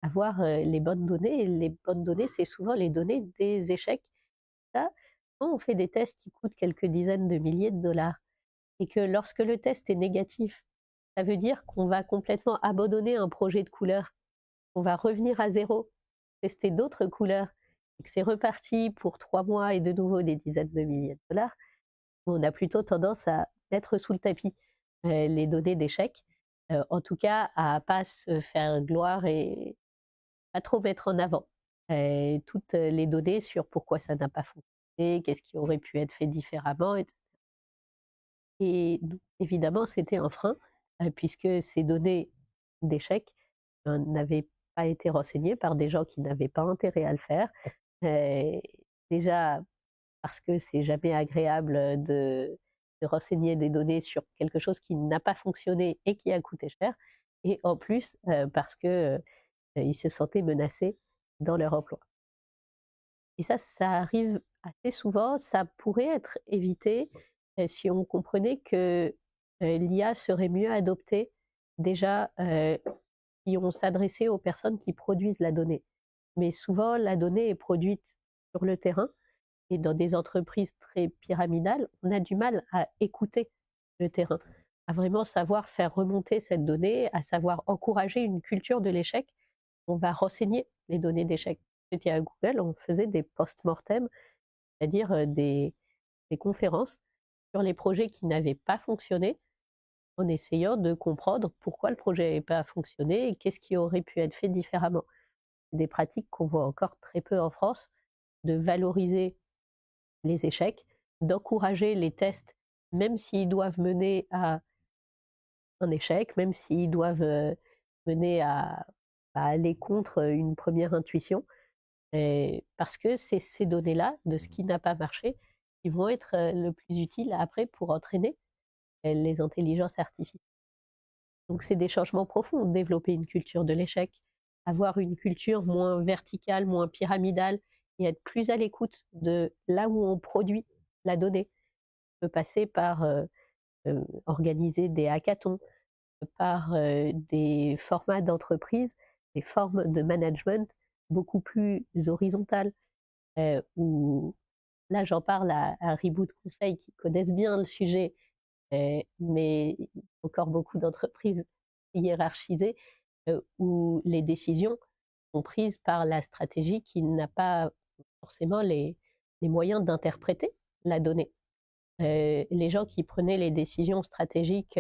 avoir les bonnes données. Et les bonnes données, c'est souvent les données des échecs. Ça, quand on fait des tests qui coûtent quelques dizaines de milliers de dollars, et que lorsque le test est négatif, ça veut dire qu'on va complètement abandonner un projet de couleur, on va revenir à zéro, tester d'autres couleurs, et que c'est reparti pour 3 mois et de nouveau des dizaines de milliers de dollars, on a plutôt tendance à mettre sous le tapis les données d'échecs, en tout cas à pas se faire gloire et pas trop mettre en avant toutes les données sur pourquoi ça n'a pas fonctionné, qu'est-ce qui aurait pu être fait différemment, etc. Et donc, évidemment, c'était un frein, puisque ces données d'échecs n'avaient pas été renseignées par des gens qui n'avaient pas intérêt à le faire. Heu, Déjà parce que c'est jamais agréable de renseigner des données sur quelque chose qui n'a pas fonctionné et qui a coûté cher, et en plus, parce que, ils se sentaient menacés dans leur emploi. Et ça arrive assez souvent. Ça pourrait être évité, si on comprenait que, l'IA serait mieux adoptée déjà, si on s'adressait aux personnes qui produisent la donnée. Mais souvent, la donnée est produite sur le terrain, et dans des entreprises très pyramidales, on a du mal à écouter le terrain, à vraiment savoir faire remonter cette donnée, à savoir encourager une culture de l'échec. On va renseigner les données d'échec. J'étais à Google, on faisait des post-mortem, c'est-à-dire des conférences sur les projets qui n'avaient pas fonctionné, en essayant de comprendre pourquoi le projet n'avait pas fonctionné et qu'est-ce qui aurait pu être fait différemment. Des pratiques qu'on voit encore très peu en France, de valoriser les échecs, d'encourager les tests, même s'ils doivent mener à un échec, même s'ils doivent mener à aller contre une première intuition, parce que c'est ces données-là, de ce qui n'a pas marché, qui vont être le plus utiles après pour entraîner les intelligences artificielles. Donc c'est des changements profonds, développer une culture de l'échec, avoir une culture moins verticale, moins pyramidale, et être plus à l'écoute de là où on produit la donnée. Ça peut passer par organiser des hackathons, par des formats d'entreprise, des formes de management beaucoup plus horizontales, où là j'en parle à Reboot Conseil qui connaissent bien le sujet, mais il y a encore beaucoup d'entreprises hiérarchisées, où les décisions sont prises par la stratégie qui n'a pas forcément les moyens d'interpréter la donnée. Les gens qui prenaient les décisions stratégiques,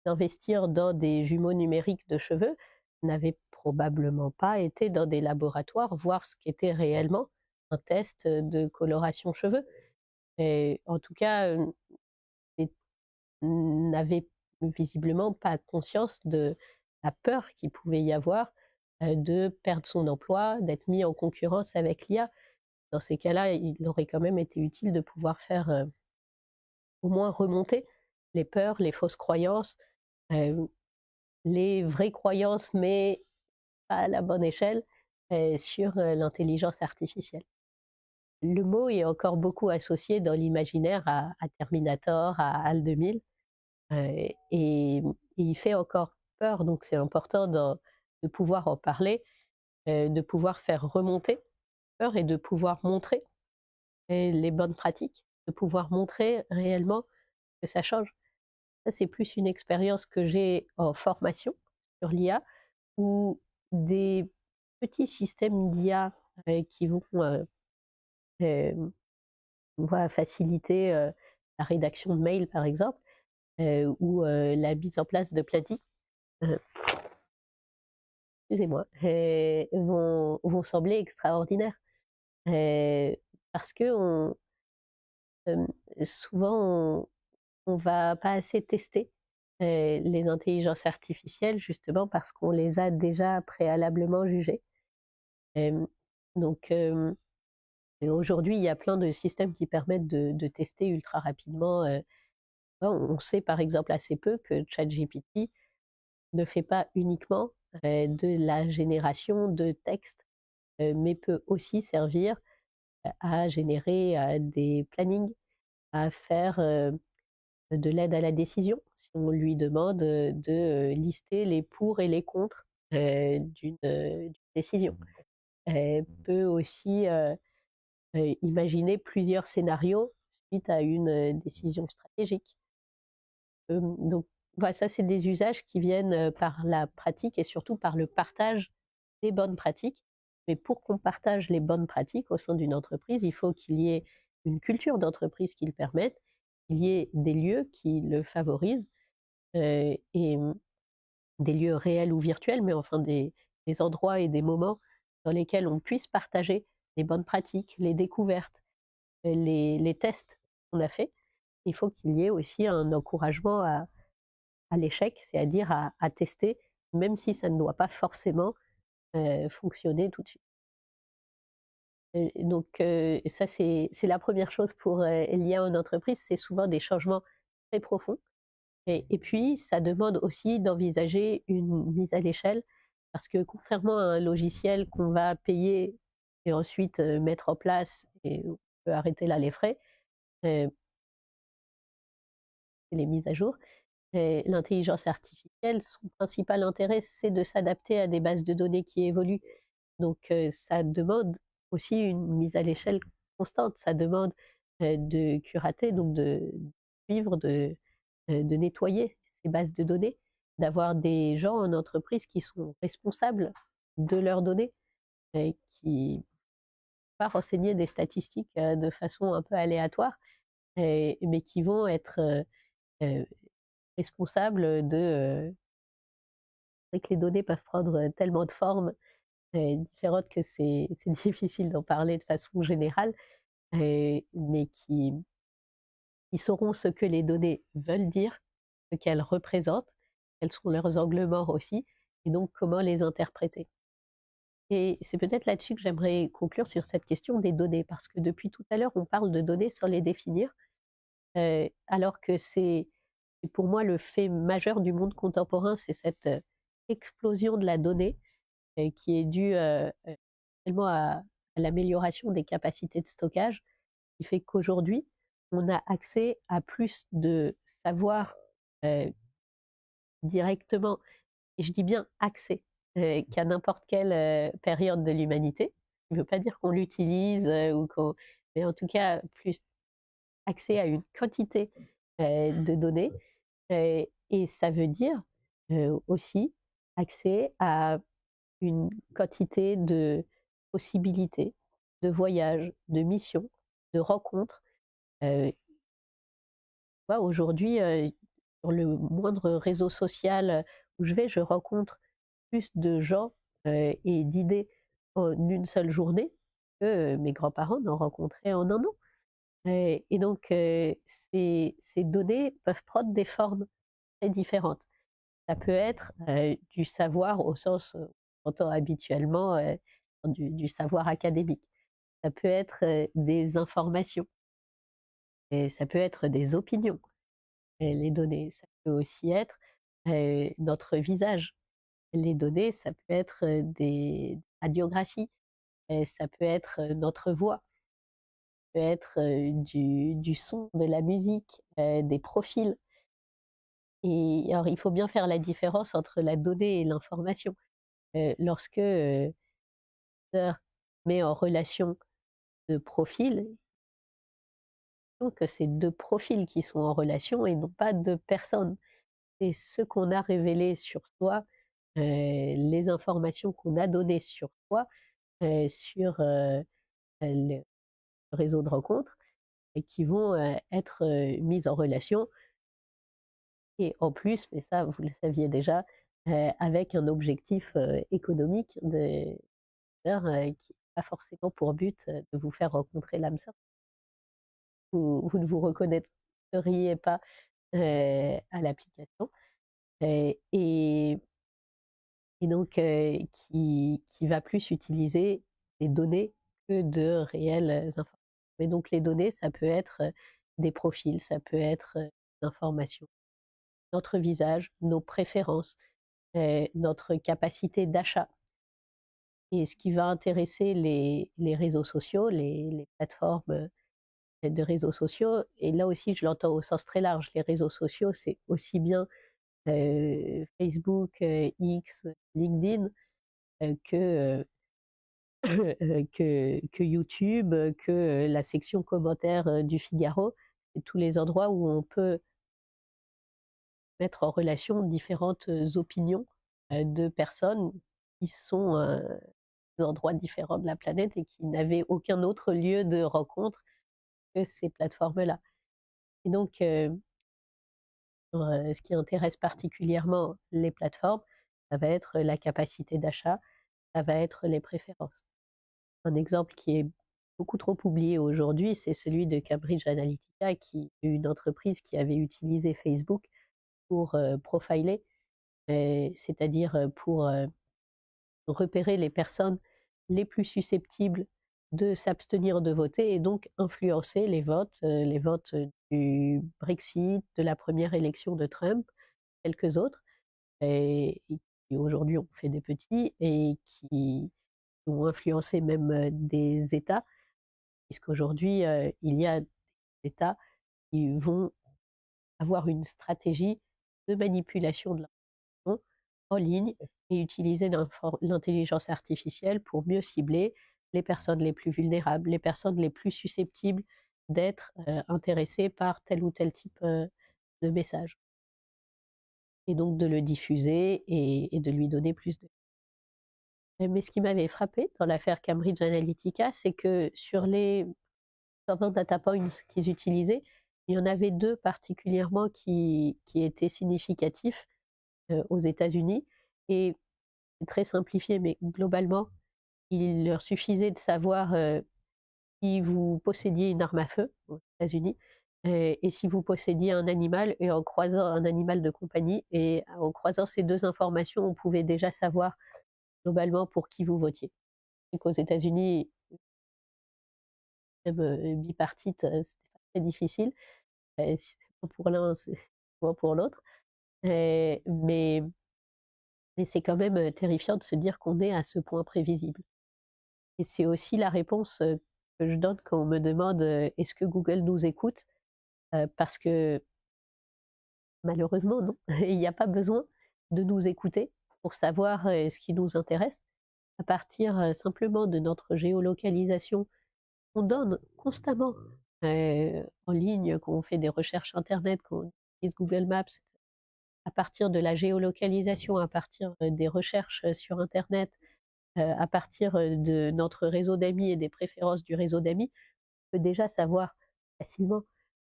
d'investir dans des jumeaux numériques de cheveux n'avaient probablement pas été dans des laboratoires voir ce qu'était réellement un test de coloration cheveux. Et en tout cas, et n'avaient visiblement pas conscience de la peur qu'il pouvait y avoir, de perdre son emploi, d'être mis en concurrence avec l'IA. Dans ces cas-là, il aurait quand même été utile de pouvoir faire, au moins remonter les peurs, les fausses croyances, heu, les vraies croyances, mais pas à la bonne échelle, sur, l'intelligence artificielle. Le mot est encore beaucoup associé dans l'imaginaire à Terminator, à HAL 2000, et il fait encore peur, donc c'est important de pouvoir en parler, de pouvoir faire remonter peur et de pouvoir montrer, les bonnes pratiques, de pouvoir montrer réellement que ça change. Ça, c'est plus une expérience que j'ai en formation sur l'IA ou des petits systèmes d'IA, qui vont, hem, faciliter, la rédaction de mails par exemple, ou la mise en place de planning, heu, excusez-moi, vont sembler extraordinaires, heu, parce qu'on, hem, souvent on va pas assez tester, les intelligences artificielles justement parce qu'on les a déjà préalablement jugées. Hem, donc et aujourd'hui, il y a plein de systèmes qui permettent de tester ultra rapidement, on sait par exemple assez peu que ChatGPT ne fait pas uniquement, de la génération de texte, mais peut aussi servir, à générer, des plannings, à faire, de l'aide à la décision. Si on lui demande, de, lister les pour et les contre, d'une décision. Elle peut aussi, imaginer plusieurs scénarios suite à une, décision stratégique. Donc voilà, ça c'est des usages qui viennent, par la pratique et surtout par le partage des bonnes pratiques. Mais pour qu'on partage les bonnes pratiques au sein d'une entreprise, il faut qu'il y ait une culture d'entreprise qui le permette, qu'il y ait des lieux qui le favorisent, et des lieux réels ou virtuels, mais enfin des endroits et des moments dans lesquels on puisse partager les bonnes pratiques, les découvertes, les tests qu'on a faits. Il faut qu'il y ait aussi un encouragement à l'échec, c'est-à-dire à tester, même si ça ne doit pas forcément, fonctionner tout de suite. Et donc ça c'est la première chose pour, l'IA en entreprise, c'est souvent des changements très profonds. Et puis, ça demande aussi d'envisager une mise à l'échelle, parce que contrairement à un logiciel qu'on va payer et ensuite mettre en place et on peut arrêter là les frais, et les mises à jour, et l'intelligence artificielle, son principal intérêt, c'est de s'adapter à des bases de données qui évoluent. Donc, ça demande aussi une mise à l'échelle constante. Ça demande de curater, donc de suivre, de nettoyer ces bases de données, d'avoir des gens en entreprise qui sont responsables de leurs données et qui pas renseigner des statistiques de façon un peu aléatoire, mais qui vont être euh, responsables de. C'est que les données peuvent prendre tellement de formes différentes que c'est difficile d'en parler de façon générale, mais qui sauront ce que les données veulent dire, ce qu'elles représentent, quels sont leurs angles morts aussi, et donc comment les interpréter. Et c'est peut-être là-dessus que j'aimerais conclure sur cette question des données, parce que depuis tout à l'heure, on parle de données sans les définir, alors que c'est pour moi le fait majeur du monde contemporain, c'est cette explosion de la donnée qui est due tellement à l'amélioration des capacités de stockage, qui fait qu'aujourd'hui, on a accès à plus de savoir, heu, directement, et je dis bien accès, qu'à n'importe quelle, période de l'humanité. Ça ne veut pas dire qu'on l'utilise, ou qu'on mais en tout cas, plus accès à une quantité, de données, et ça veut dire, aussi accès à une quantité de possibilités, de voyages, de missions, de rencontres. Heu, Moi aujourd'hui, sur le moindre réseau social où je vais, je rencontre plus de gens, et d'idées en une seule journée que, mes grands-parents n'en rencontraient en un an. Et donc, ces données peuvent prendre des formes très différentes. Ça peut être, du savoir au sens, qu'on entend habituellement, du savoir académique. Ça peut être, des informations, et ça peut être des opinions, les données. Ça peut aussi être, notre visage. Les données, ça peut être, des radiographies, ça peut être, notre voix, ça peut être, du son, de la musique, des profils. Et alors il faut bien faire la différence entre la donnée et l'information. Lorsque, sœur met en relation 2 profils, donc c'est 2 profils qui sont en relation et non pas 2 personnes. C'est ce qu'on a révélé sur soi, les informations qu'on a données sur soi, sur, le réseau de rencontres, et qui vont, être, mises en relation, et en plus, mais ça vous le saviez déjà, avec un objectif, économique de qui n'a pas forcément pour but, de vous faire rencontrer l'âme sœur. Vous ne vous reconnaîtriez pas, à l'application, et donc qui va plus utiliser des données que de réelles, informations. Mais donc les données, ça peut être, des profils, ça peut être, des informations, notre visage, nos préférences, notre capacité d'achat. Et ce qui va intéresser les réseaux sociaux, les plateformes, de réseaux sociaux, et là aussi je l'entends au sens très large. Les réseaux sociaux, c'est aussi bien, Facebook, X, LinkedIn, que, que YouTube, que, la section commentaires, du Figaro. C'est tous les endroits où on peut mettre en relation différentes, opinions, de personnes qui sont, d'endroits différents de la planète et qui n'avaient aucun autre lieu de rencontre que ces plateformes-là. Et donc, ce qui intéresse particulièrement les plateformes, ça va être la capacité d'achat, ça va être les préférences. Un exemple qui est beaucoup trop oublié aujourd'hui, c'est celui de Cambridge Analytica, qui est une entreprise qui avait utilisé Facebook pour, profiler, c'est-à-dire, pour, repérer les personnes les plus susceptibles de s'abstenir de voter et donc influencer les votes, du Brexit, de la première élection de Trump, quelques autres, et qui aujourd'hui ont fait des petits et qui ont influencé même, des États, puisqu'aujourd'hui, il y a des États qui vont avoir une stratégie de manipulation de l'information en ligne et utiliser l'intelligence artificielle pour mieux cibler les personnes les plus vulnérables, les personnes les plus susceptibles d'être, intéressées par tel ou tel type, de message, et donc de le diffuser et de lui donner plus de mais ce qui m'avait frappé dans l'affaire Cambridge Analytica, c'est que sur les 120 data points qu'ils utilisaient, il y en avait 2 particulièrement qui étaient significatifs, aux États-Unis, et c'est très simplifié, mais globalement, il leur suffisait de savoir, si vous possédiez une arme à feu aux États-Unis, et si vous possédiez un animal, et en croisant un animal de compagnie, et en croisant ces 2 informations, on pouvait déjà savoir globalement pour qui vous votiez. Et qu'aux États-Unis, même, bipartite, c'était pas très difficile, si c'est pas pour l'un, c'est souvent pour l'autre, mais c'est quand même, terrifiant de se dire qu'on est à ce point prévisible. Et c'est aussi la réponse, que je donne quand on me demande, «Est-ce que Google nous écoute?» parce que malheureusement non, il n'y a pas besoin de nous écouter pour savoir, ce qui nous intéresse. À partir, simplement de notre géolocalisation, on donne constamment, en ligne, quand on fait des recherches internet, quand on utilise Google Maps, à partir de la géolocalisation, à partir, des recherches, sur internet, à partir, de notre réseau d'amis et des préférences du réseau d'amis, on peut déjà savoir facilement,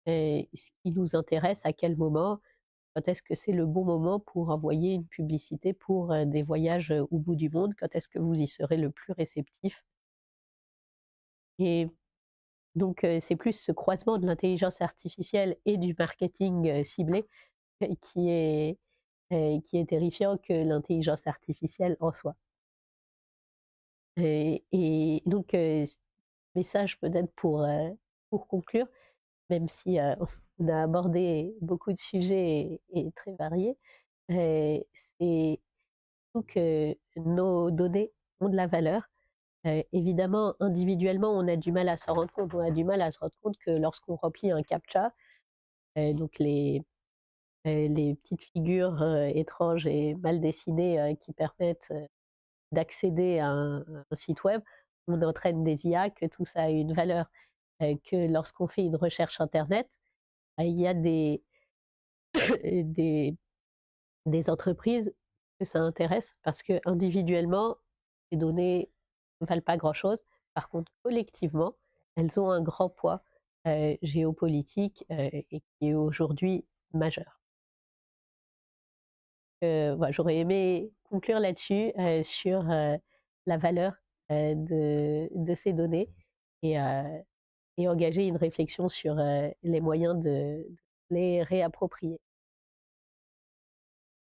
ce qui nous intéresse, à quel moment, quand est-ce que c'est le bon moment pour envoyer une publicité pour, des voyages, au bout du monde, quand est-ce que vous y serez le plus réceptif. Et donc c'est plus ce croisement de l'intelligence artificielle et du marketing, ciblé, qui est terrifiant que l'intelligence artificielle en soi. Et donc message peut-être pour conclure, même si, on a abordé beaucoup de sujets et très variés, c'est surtout que nos données ont de la valeur. Évidemment, individuellement, on a du mal à s'en rendre compte. On a du mal à se rendre compte que lorsqu'on remplit un captcha, donc les petites figures, étranges et mal dessinées, qui permettent, d'accéder à un site web, on entraîne des IA, que tout ça a une valeur, que lorsqu'on fait une recherche internet, il y a des des entreprises que ça intéresse parce qu'individuellement, ces données ne valent pas grand-chose. Par contre, collectivement, elles ont un grand poids, géopolitique, et qui est aujourd'hui majeur. Voilà, j'aurais aimé conclure là-dessus, sur, la valeur, de ces données et heu et engager une réflexion sur, les moyens de les réapproprier.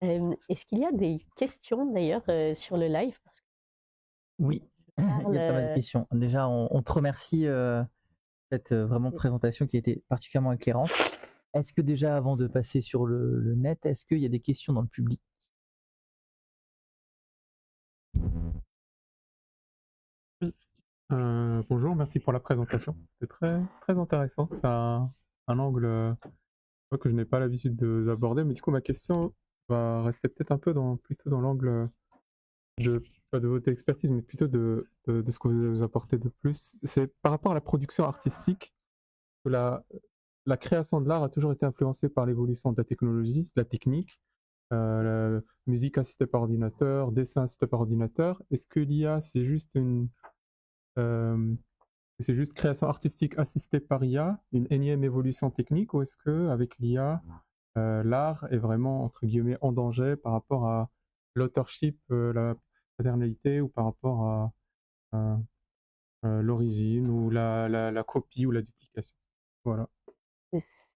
Est-ce qu'il y a des questions d'ailleurs, sur le live? Parce que Oui, je il parle, y a pas mal de questions. Déjà, on te remercie, cette, vraiment c'est présentation qui a été particulièrement éclairante. Est-ce que déjà avant de passer sur le net, est-ce qu'il y a des questions dans le public? Oui, bonjour, merci pour la présentation. C'était très, très intéressant. C'est un angle que je n'ai pas l'habitude d'aborder, mais du coup, ma question va rester peut-être un peu plutôt dans l'angle de, pas de votre expertise, mais plutôt de ce que vous apportez de plus. C'est par rapport à la production artistique, que la création de l'art a toujours été influencée par l'évolution de la technologie, de la technique, la musique assistée par ordinateur, dessin assisté par ordinateur. Est-ce que l'IA, euh, c'est juste création artistique assistée par IA, une énième évolution technique, ou est-ce que avec l'IA, l'art est vraiment entre guillemets en danger par rapport à l'authorship, la paternalité, ou par rapport à, l'origine ou la copie ou la duplication? Voilà. c'est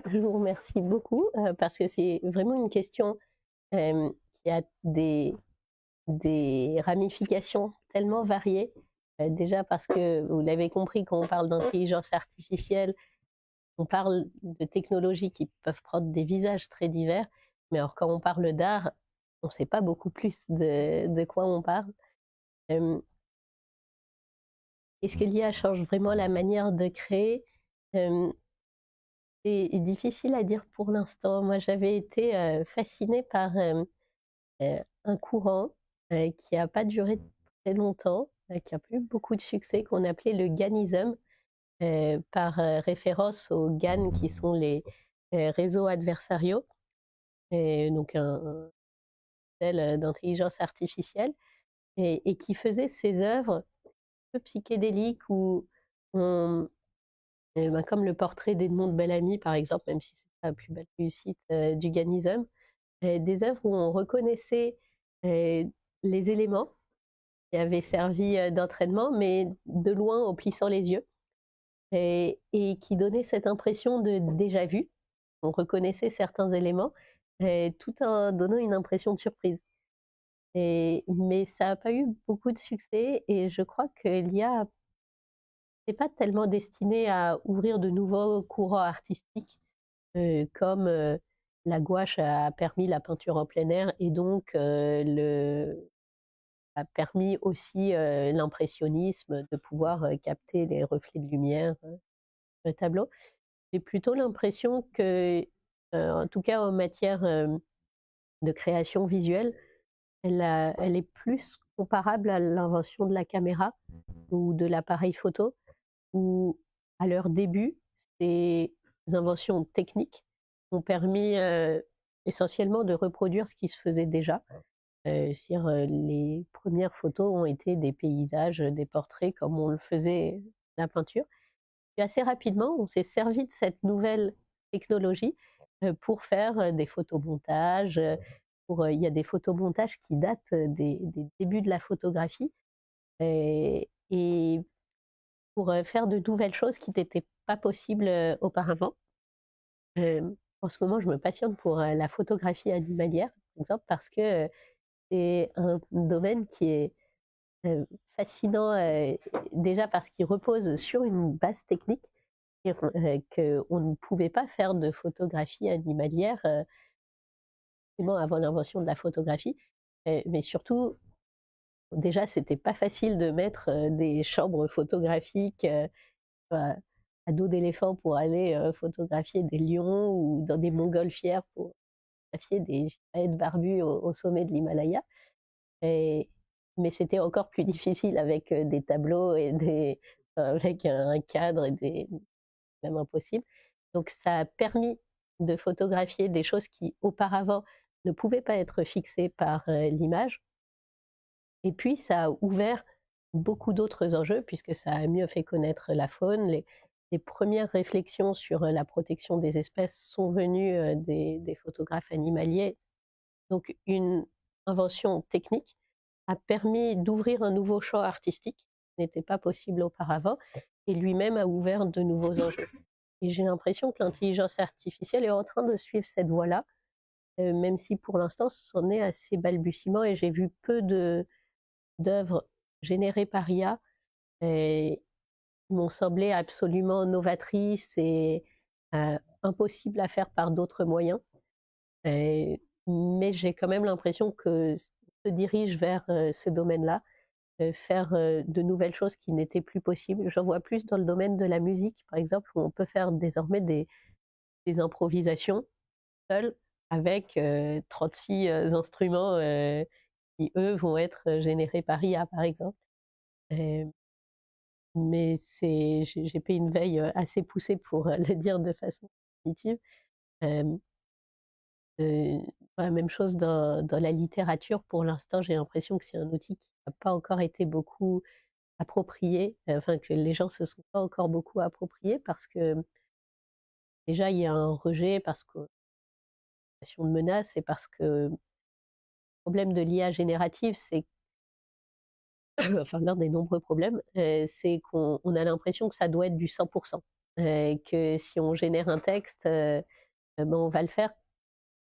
je vous remercie beaucoup, parce que c'est vraiment une question, qui a des ramifications tellement variées. Déjà parce que vous l'avez compris, quand on parle d'intelligence artificielle, on parle de technologies qui peuvent prendre des visages très divers, mais alors quand on parle d'art, on ne sait pas beaucoup plus de quoi on parle. Hem, Est-ce que l'IA change vraiment la manière de créer? Hem, c'est difficile à dire pour l'instant. Moi, j'avais été, fascinée par, un courant, qui a pas duré très longtemps, qui a pas eu beaucoup de succès, qu'on appelait le GANisme, par, référence aux GAN qui sont les, réseaux adversariaux, et donc un modèle, d'intelligence artificielle, et qui faisait ces œuvres un peu psychédéliques où on comme le portrait d'Edmond de Bellamy par exemple, même si c'est pas la plus belle réussite, du GANisme, des œuvres où on reconnaissait, les éléments qui avaient servi, d'entraînement, mais de loin en plissant les yeux, et qui donnaient cette impression de déjà vu. On reconnaissait certains éléments, tout en donnant une impression de surprise. Mais ça n'a pas eu beaucoup de succès, et je crois que l'IA n'est pas tellement destinée à ouvrir de nouveaux courants artistiques, comme, la gouache a permis la peinture en plein air, et donc le a permis aussi, l'impressionnisme de pouvoir, capter les reflets de lumière. tableau. J'ai plutôt l'impression que, en tout cas en matière de création visuelle, elle est plus comparable à l'invention de la caméra ou de l'appareil photo, où à leur début, ces inventions techniques ont permis essentiellement de reproduire ce qui se faisait déjà. C'est-à-dire, les premières photos ont été des paysages, des portraits comme on le faisait la peinture. Et assez rapidement, on s'est servi de cette nouvelle technologie pour faire des photomontages. Il y a des photomontages qui datent des débuts de la photographie et pour faire de nouvelles choses qui n'étaient pas possibles auparavant. En ce moment, je me passionne pour la photographie animalière, par exemple, parce que c'est un domaine qui est fascinant, déjà parce qu'il repose sur une base technique et qu'on ne pouvait pas faire de photographie animalière effectivement avant l'invention de la photographie. Mais surtout, déjà, c'était pas facile de mettre des chambres photographiques à dos d'éléphant pour aller photographier des lions ou dans des montgolfières pour photographier des gypaètes barbus au sommet de l'Himalaya. Et mais c'était encore plus difficile avec des tableaux et avec un cadre et même impossible. Donc ça a permis de photographier des choses qui auparavant ne pouvaient pas être fixées par l'image. Et puis ça a ouvert beaucoup d'autres enjeux puisque ça a mieux fait connaître la faune. Les premières réflexions sur la protection des espèces sont venues des photographes animaliers. Donc une invention technique a permis d'ouvrir un nouveau champ artistique qui n'était pas possible auparavant et lui-même a ouvert de nouveaux enjeux. Et j'ai l'impression que l'intelligence artificielle est en train de suivre cette voie-là, même si pour l'instant c'en est assez balbutiement et j'ai vu peu d'œuvres générées par IA et qui m'ont semblé absolument novatrices et impossibles à faire par d'autres moyens. Mais j'ai quand même l'impression que se dirige vers ce domaine-là, faire de nouvelles choses qui n'étaient plus possibles. J'en vois plus dans le domaine de la musique, par exemple, où on peut faire désormais des improvisations seules avec 36 instruments qui, eux, vont être générés par IA, par exemple. Euh, mais j'ai pas une veille assez poussée pour le dire de façon positive. Euh, Même chose dans la littérature. Pour l'instant, j'ai l'impression que c'est un outil qui n'a pas encore été beaucoup approprié, enfin que les gens se sont pas encore beaucoup appropriés parce que déjà il y a un rejet, parce que de menace et parce que le problème de l'IA générative, c'est enfin l'un des nombreux problèmes, c'est qu'on a l'impression que ça doit être du 100%, que si on génère un texte, ben on va le faire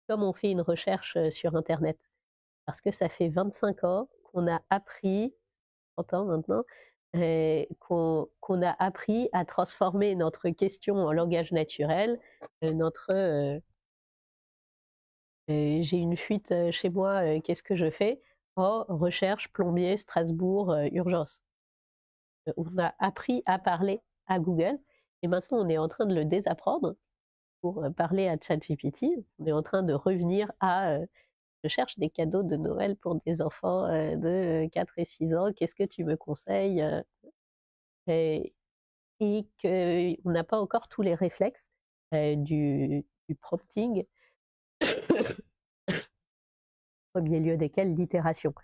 comme on fait une recherche sur internet. Parce que ça fait 25 ans qu'on a appris, 30 ans maintenant, qu'on a appris à transformer notre question en langage naturel, j'ai une fuite chez moi, qu'est-ce que je fais? Oh, recherche plombier Strasbourg, urgence. On a appris à parler à Google et maintenant on est en train de le désapprendre pour parler à ChatGPT. On est en train de revenir à je cherche des cadeaux de Noël pour des enfants de 4 et 6 ans, qu'est-ce que tu me conseilles? Et, et qu'on n'a pas encore tous les réflexes du prompting, au premier lieu desquels l'itération,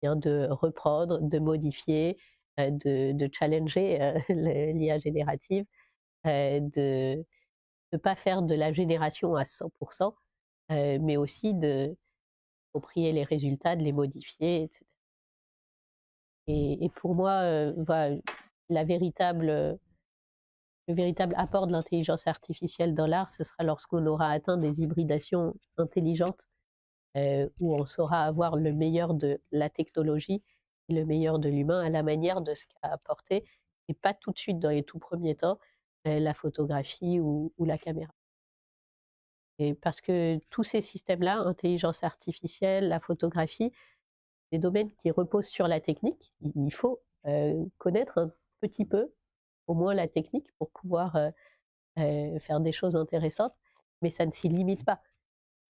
bien de reprendre, de modifier, de challenger l'IA générative, de ne pas faire de la génération à 100%, mais aussi de approprier les résultats, de les modifier, etc. Et pour moi, voilà, le véritable apport de l'intelligence artificielle dans l'art, ce sera lorsqu'on aura atteint des hybridations intelligentes, où on saura avoir le meilleur de la technologie et le meilleur de l'humain à la manière de ce qu'a apporté, et pas tout de suite dans les tout premiers temps, la photographie ou la caméra. Et parce que tous ces systèmes-là, intelligence artificielle, la photographie, des domaines qui reposent sur la technique, il faut connaître un petit peu au moins la technique pour pouvoir faire des choses intéressantes, mais ça ne s'y limite pas.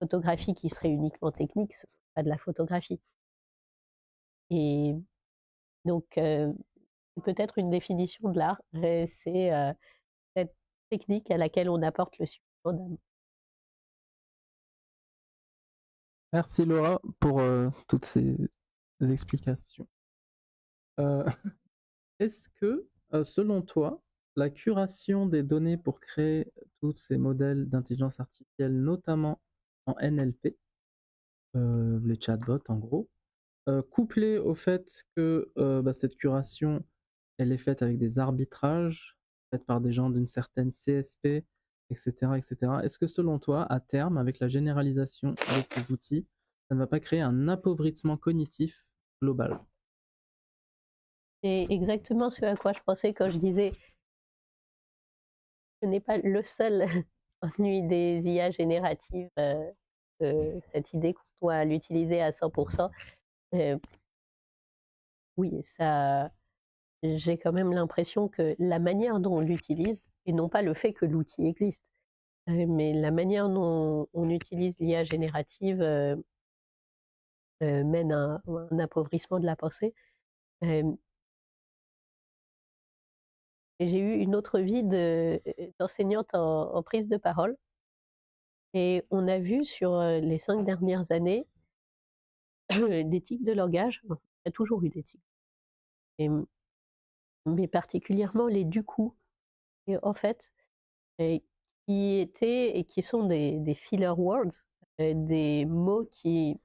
Photographie qui serait uniquement technique, ce serait pas de la photographie. Et donc, peut-être une définition de l'art, c'est cette technique à laquelle on apporte le supplément d'âme. Merci Laura pour toutes ces explications. Est-ce que, selon toi, la curation des données pour créer tous ces modèles d'intelligence artificielle, notamment en NLP, les chatbots en gros, couplée au fait que cette curation, elle est faite avec des arbitrages, faits par des gens d'une certaine CSP, etc., etc. Est-ce que selon toi, à terme, avec la généralisation de ces outils, ça ne va pas créer un appauvrissement cognitif global? C'est exactement ce à quoi je pensais quand je disais ce n'est pas le seul ennui des IA génératives, cette idée qu'on doit l'utiliser à 100%. Oui, ça, j'ai quand même l'impression que la manière dont on l'utilise, et non pas le fait que l'outil existe, mais la manière dont on utilise l'IA générative mène à un appauvrissement de la pensée. Et j'ai eu une autre vie d'enseignante en prise de parole. Et on a vu sur les 5 dernières années des tics de langage. Enfin, il y a toujours eu des tics, et, mais particulièrement les du coup. Et en fait, et qui étaient et qui sont des filler words, des mots qui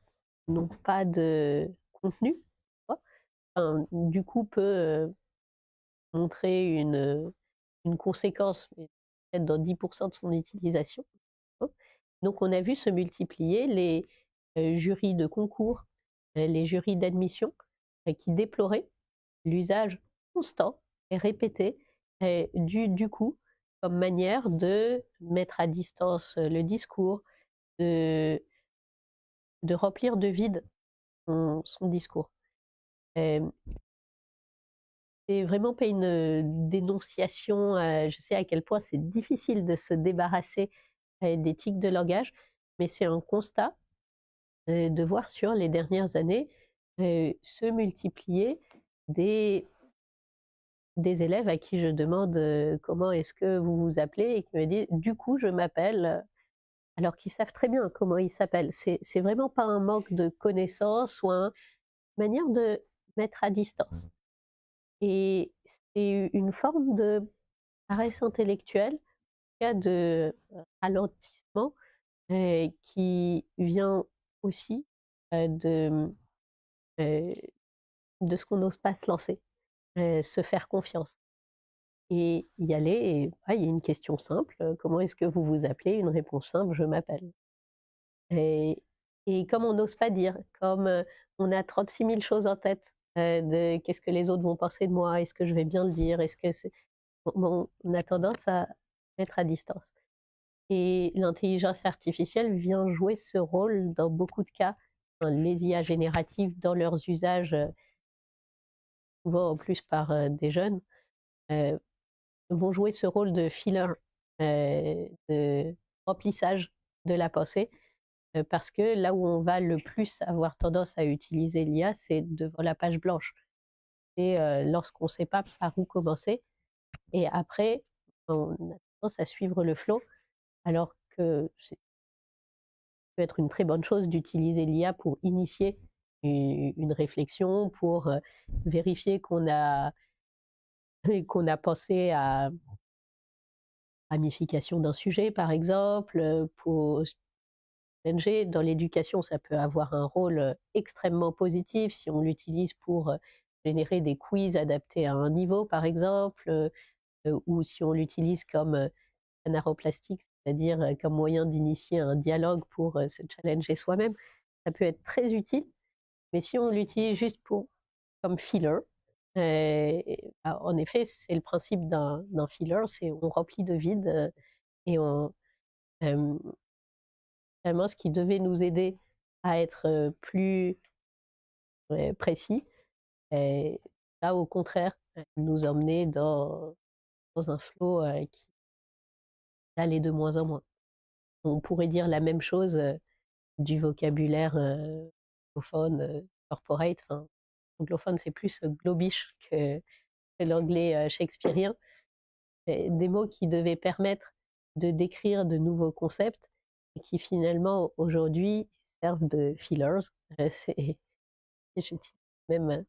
n'ont pas de contenu. Tu vois. Un du coup peut montrer une conséquence, mais peut-être dans 10% de son utilisation. Hein. Donc on a vu se multiplier les jurys de concours, les jurys d'admission qui déploraient l'usage constant et répété du coup comme manière de mettre à distance le discours, de, de remplir de vide son discours. Euh, c'est vraiment pas une dénonciation. Je sais à quel point c'est difficile de se débarrasser des tics de langage, mais c'est un constat de voir sur les dernières années se multiplier des, des élèves à qui je demande comment est-ce que vous vous appelez et qui me disent du coup je m'appelle, alors qu'ils savent très bien comment ils s'appellent. C'est vraiment pas un manque de connaissances ou une manière de mettre à distance. Et c'est une forme de paresse intellectuelle, cas de ralentissement qui vient aussi de, euh, de ce qu'on n'ose pas se lancer, se faire confiance et y aller. Et ah, il y a une question simple, comment est-ce que vous vous appelez? Une réponse simple, je m'appelle. Et, et comme on n'ose pas dire, comme on a 36 000 choses en tête, de qu'est-ce que les autres vont penser de moi, est-ce que je vais bien le dire, est-ce que c'est... Bon, on a tendance à mettre à distance. Et l'intelligence artificielle vient jouer ce rôle dans beaucoup de cas. Enfin, les IA génératives, dans leurs usages, souvent en plus par des jeunes, euh, vont jouer ce rôle de filler, de remplissage de la pensée, parce que là où on va le plus avoir tendance à utiliser l'IA, c'est devant la page blanche. C'est lorsqu'on ne sait pas par où commencer, et après, on a tendance à suivre le flow, alors que c'est peut être une très bonne chose d'utiliser l'IA pour initier une réflexion, pour vérifier qu'on a pensé à ramification d'un sujet, par exemple, pour challenger. Dans l'éducation, ça peut avoir un rôle extrêmement positif si on l'utilise pour générer des quiz adaptés à un niveau, par exemple, ou si on l'utilise comme anaroplastique, c'est-à-dire comme moyen d'initier un dialogue pour se challenger soi-même. Ça peut être très utile, mais si on l'utilise juste comme filler, en effet, c'est le principe d'un filler, c'est on remplit de vide et on, euh, vraiment ce qui devait nous aider à être plus précis, va au contraire nous emmener dans dans un flow qui allait de moins en moins. On pourrait dire la même chose du vocabulaire anglophone, corporate. Enfin, anglophone, c'est plus globish que l'anglais shakespearien. Des mots qui devaient permettre de décrire de nouveaux concepts et qui finalement aujourd'hui servent de fillers. J'utilise même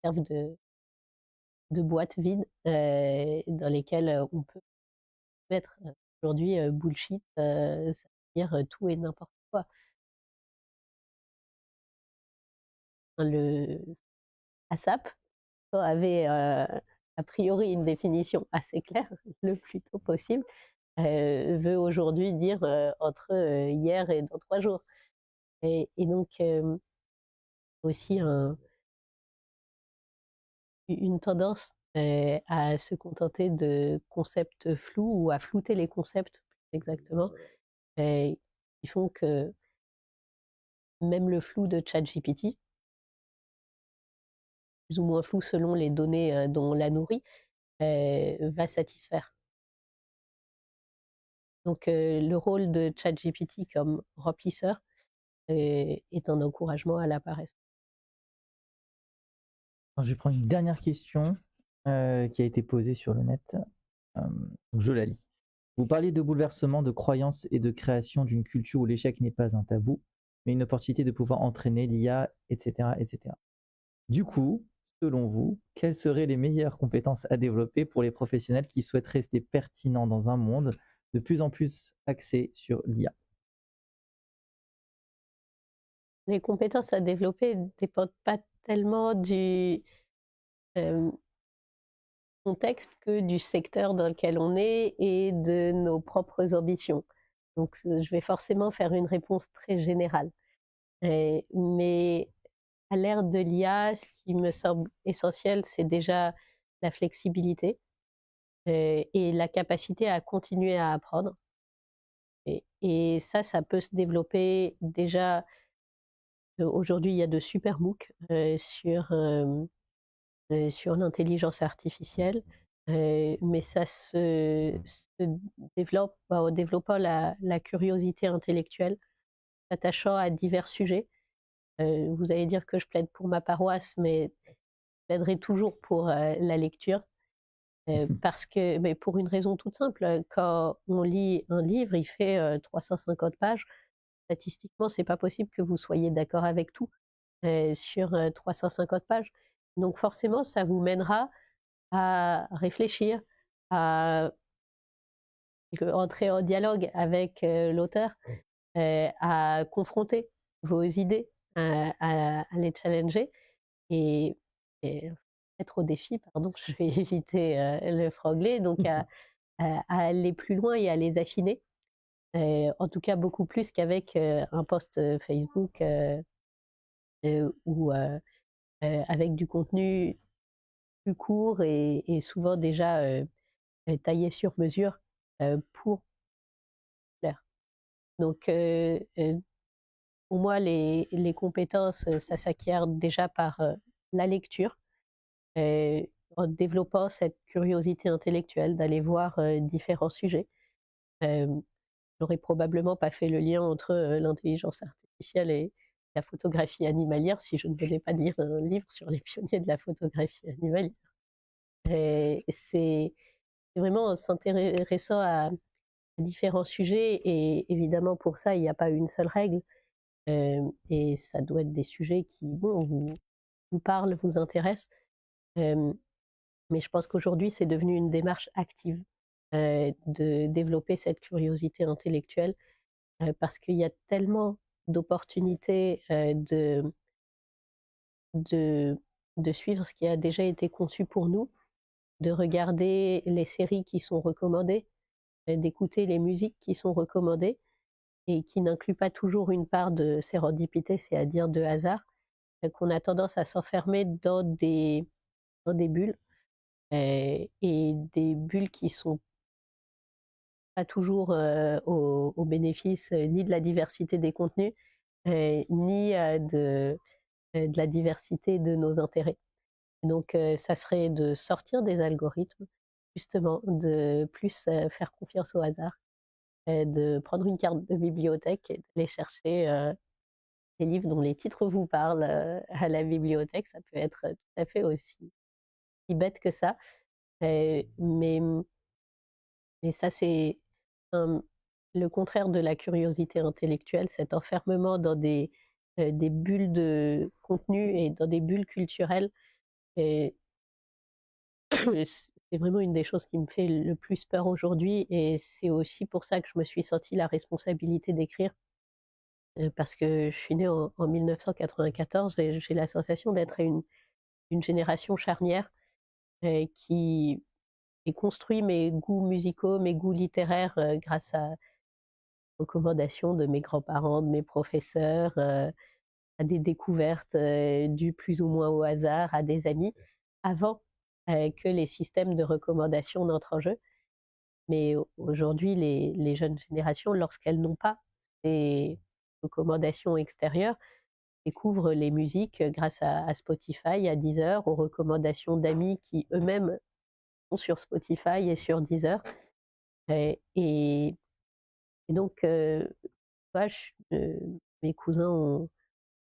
servent de boîtes vides dans lesquelles on peut mettre aujourd'hui bullshit, ça veut dire tout et n'importe quoi. Le ASAP avait a priori une définition assez claire, le plus tôt possible, veut aujourd'hui dire entre hier et dans 3 jours. Et donc aussi une tendance à se contenter de concepts flous ou à flouter les concepts plus exactement, qui font que même le flou de ChatGPT, plus ou moins flou selon les données dont on l'a nourri, va satisfaire. Donc le rôle de ChatGPT comme remplisseur est un encouragement à la paresse. Alors, je vais prendre une dernière question qui a été posée sur le net. Donc je la lis. Vous parliez de bouleversement de croyances et de création d'une culture où l'échec n'est pas un tabou, mais une opportunité de pouvoir entraîner l'IA, etc., etc. Du coup, selon vous, quelles seraient les meilleures compétences à développer pour les professionnels qui souhaitent rester pertinents dans un monde de plus en plus axé sur l'IA? Les compétences à développer ne dépendent pas tellement du contexte que du secteur dans lequel on est et de nos propres ambitions. Donc je vais forcément faire une réponse très générale. Mais à l'ère de l'IA, ce qui me semble essentiel, c'est déjà la flexibilité et la capacité à continuer à apprendre. Et ça peut se développer déjà. Aujourd'hui, il y a de super MOOC sur l'intelligence artificielle, mais ça se développe en développant la curiosité intellectuelle, s'attachant à divers sujets. Vous allez dire que je plaide pour ma paroisse, mais je plaiderai toujours pour la lecture, parce que, mais pour une raison toute simple, quand on lit un livre, il fait 350 pages. Statistiquement, c'est pas possible que vous soyez d'accord avec tout sur 350 pages. Donc forcément, ça vous mènera à réfléchir, à entrer en dialogue avec l'auteur, à confronter vos idées, à les challenger et, et être au défi, pardon, je vais éviter le franglais, donc à aller plus loin et à les affiner. En tout cas, beaucoup plus qu'avec un post Facebook ou avec du contenu plus court et souvent déjà taillé sur mesure pour plaire. Donc, pour moi, les compétences, ça s'acquiert déjà par la lecture, en développant cette curiosité intellectuelle d'aller voir différents sujets. J'aurais probablement pas fait le lien entre l'intelligence artificielle et la photographie animalière si je ne venais pas de lire un livre sur les pionniers de la photographie animalière. C'est vraiment s'intéressant à différents sujets et évidemment pour ça, il n'y a pas une seule règle, et ça doit être des sujets qui, bon, vous parlent, vous intéressent, mais je pense qu'aujourd'hui, c'est devenu une démarche active, de développer cette curiosité intellectuelle, parce qu'il y a tellement d'opportunités, de de suivre ce qui a déjà été conçu pour nous, de regarder les séries qui sont recommandées, d'écouter les musiques qui sont recommandées et qui n'incluent pas toujours une part de sérendipité, c'est-à-dire de hasard, qu'on a tendance à s'enfermer dans des bulles, et des bulles qui sont pas toujours au bénéfice ni de la diversité des contenus, ni de la diversité de nos intérêts. Donc ça serait de sortir des algorithmes, justement, de plus faire confiance au hasard, de prendre une carte de bibliothèque et d'aller chercher des livres dont les titres vous parlent à la bibliothèque. Ça peut être tout à fait aussi bête que ça. Mais ça, c'est un le contraire de la curiosité intellectuelle, cet enfermement dans des bulles de contenu et dans des bulles culturelles. Et c'est vraiment une des choses qui me fait le plus peur aujourd'hui, et c'est aussi pour ça que je me suis sentie la responsabilité d'écrire, parce que je suis née en 1994 et j'ai la sensation d'être à une génération charnière, qui ai construit mes goûts musicaux, mes goûts littéraires, grâce à recommandations de mes grands-parents, de mes professeurs, à des découvertes, dues plus ou moins au hasard, à des amis, avant, que les systèmes de recommandation n'entrent en jeu. Mais aujourd'hui, les jeunes générations, lorsqu'elles n'ont pas ces recommandations extérieures, découvrent les musiques grâce à Spotify, à Deezer, aux recommandations d'amis qui eux-mêmes sont sur Spotify et sur Deezer. Et donc, moi, mes cousins ont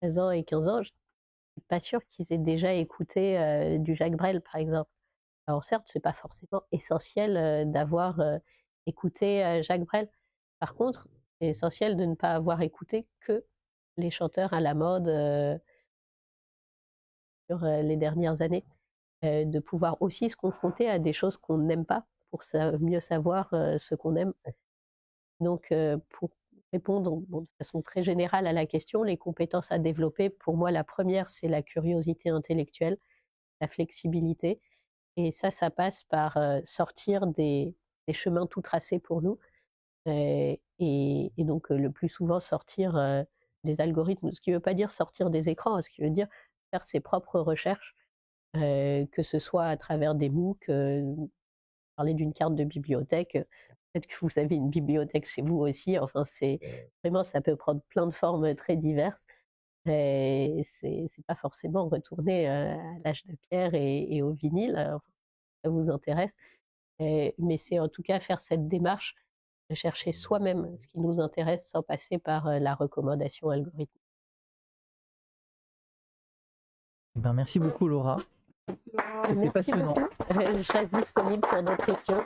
13 ans et 15 ans, je suis pas sûre qu'ils aient déjà écouté du Jacques Brel, par exemple. Alors certes, c'est pas forcément essentiel d'avoir écouté Jacques Brel. Par contre, c'est essentiel de ne pas avoir écouté que les chanteurs à la mode sur les dernières années, de pouvoir aussi se confronter à des choses qu'on n'aime pas pour mieux savoir ce qu'on aime. Donc, pour répondre de façon très générale à la question, les compétences à développer, pour moi, la première, c'est la curiosité intellectuelle, la flexibilité. Et ça passe par sortir des chemins tout tracés pour nous, et donc le plus souvent sortir des algorithmes, ce qui ne veut pas dire sortir des écrans, ce qui veut dire faire ses propres recherches, que ce soit à travers des MOOC, parler d'une carte de bibliothèque, peut-être que vous avez une bibliothèque chez vous aussi, enfin c'est vraiment, ça peut prendre plein de formes très diverses, et c'est pas forcément retourner à l'âge de pierre et au vinyle, enfin, si ça vous intéresse, mais c'est en tout cas faire cette démarche de chercher soi-même ce qui nous intéresse sans passer par la recommandation algorithmique. Ben, merci beaucoup Laura. C'était Merci passionnant. beaucoup. Je reste disponible pour d'autres questions.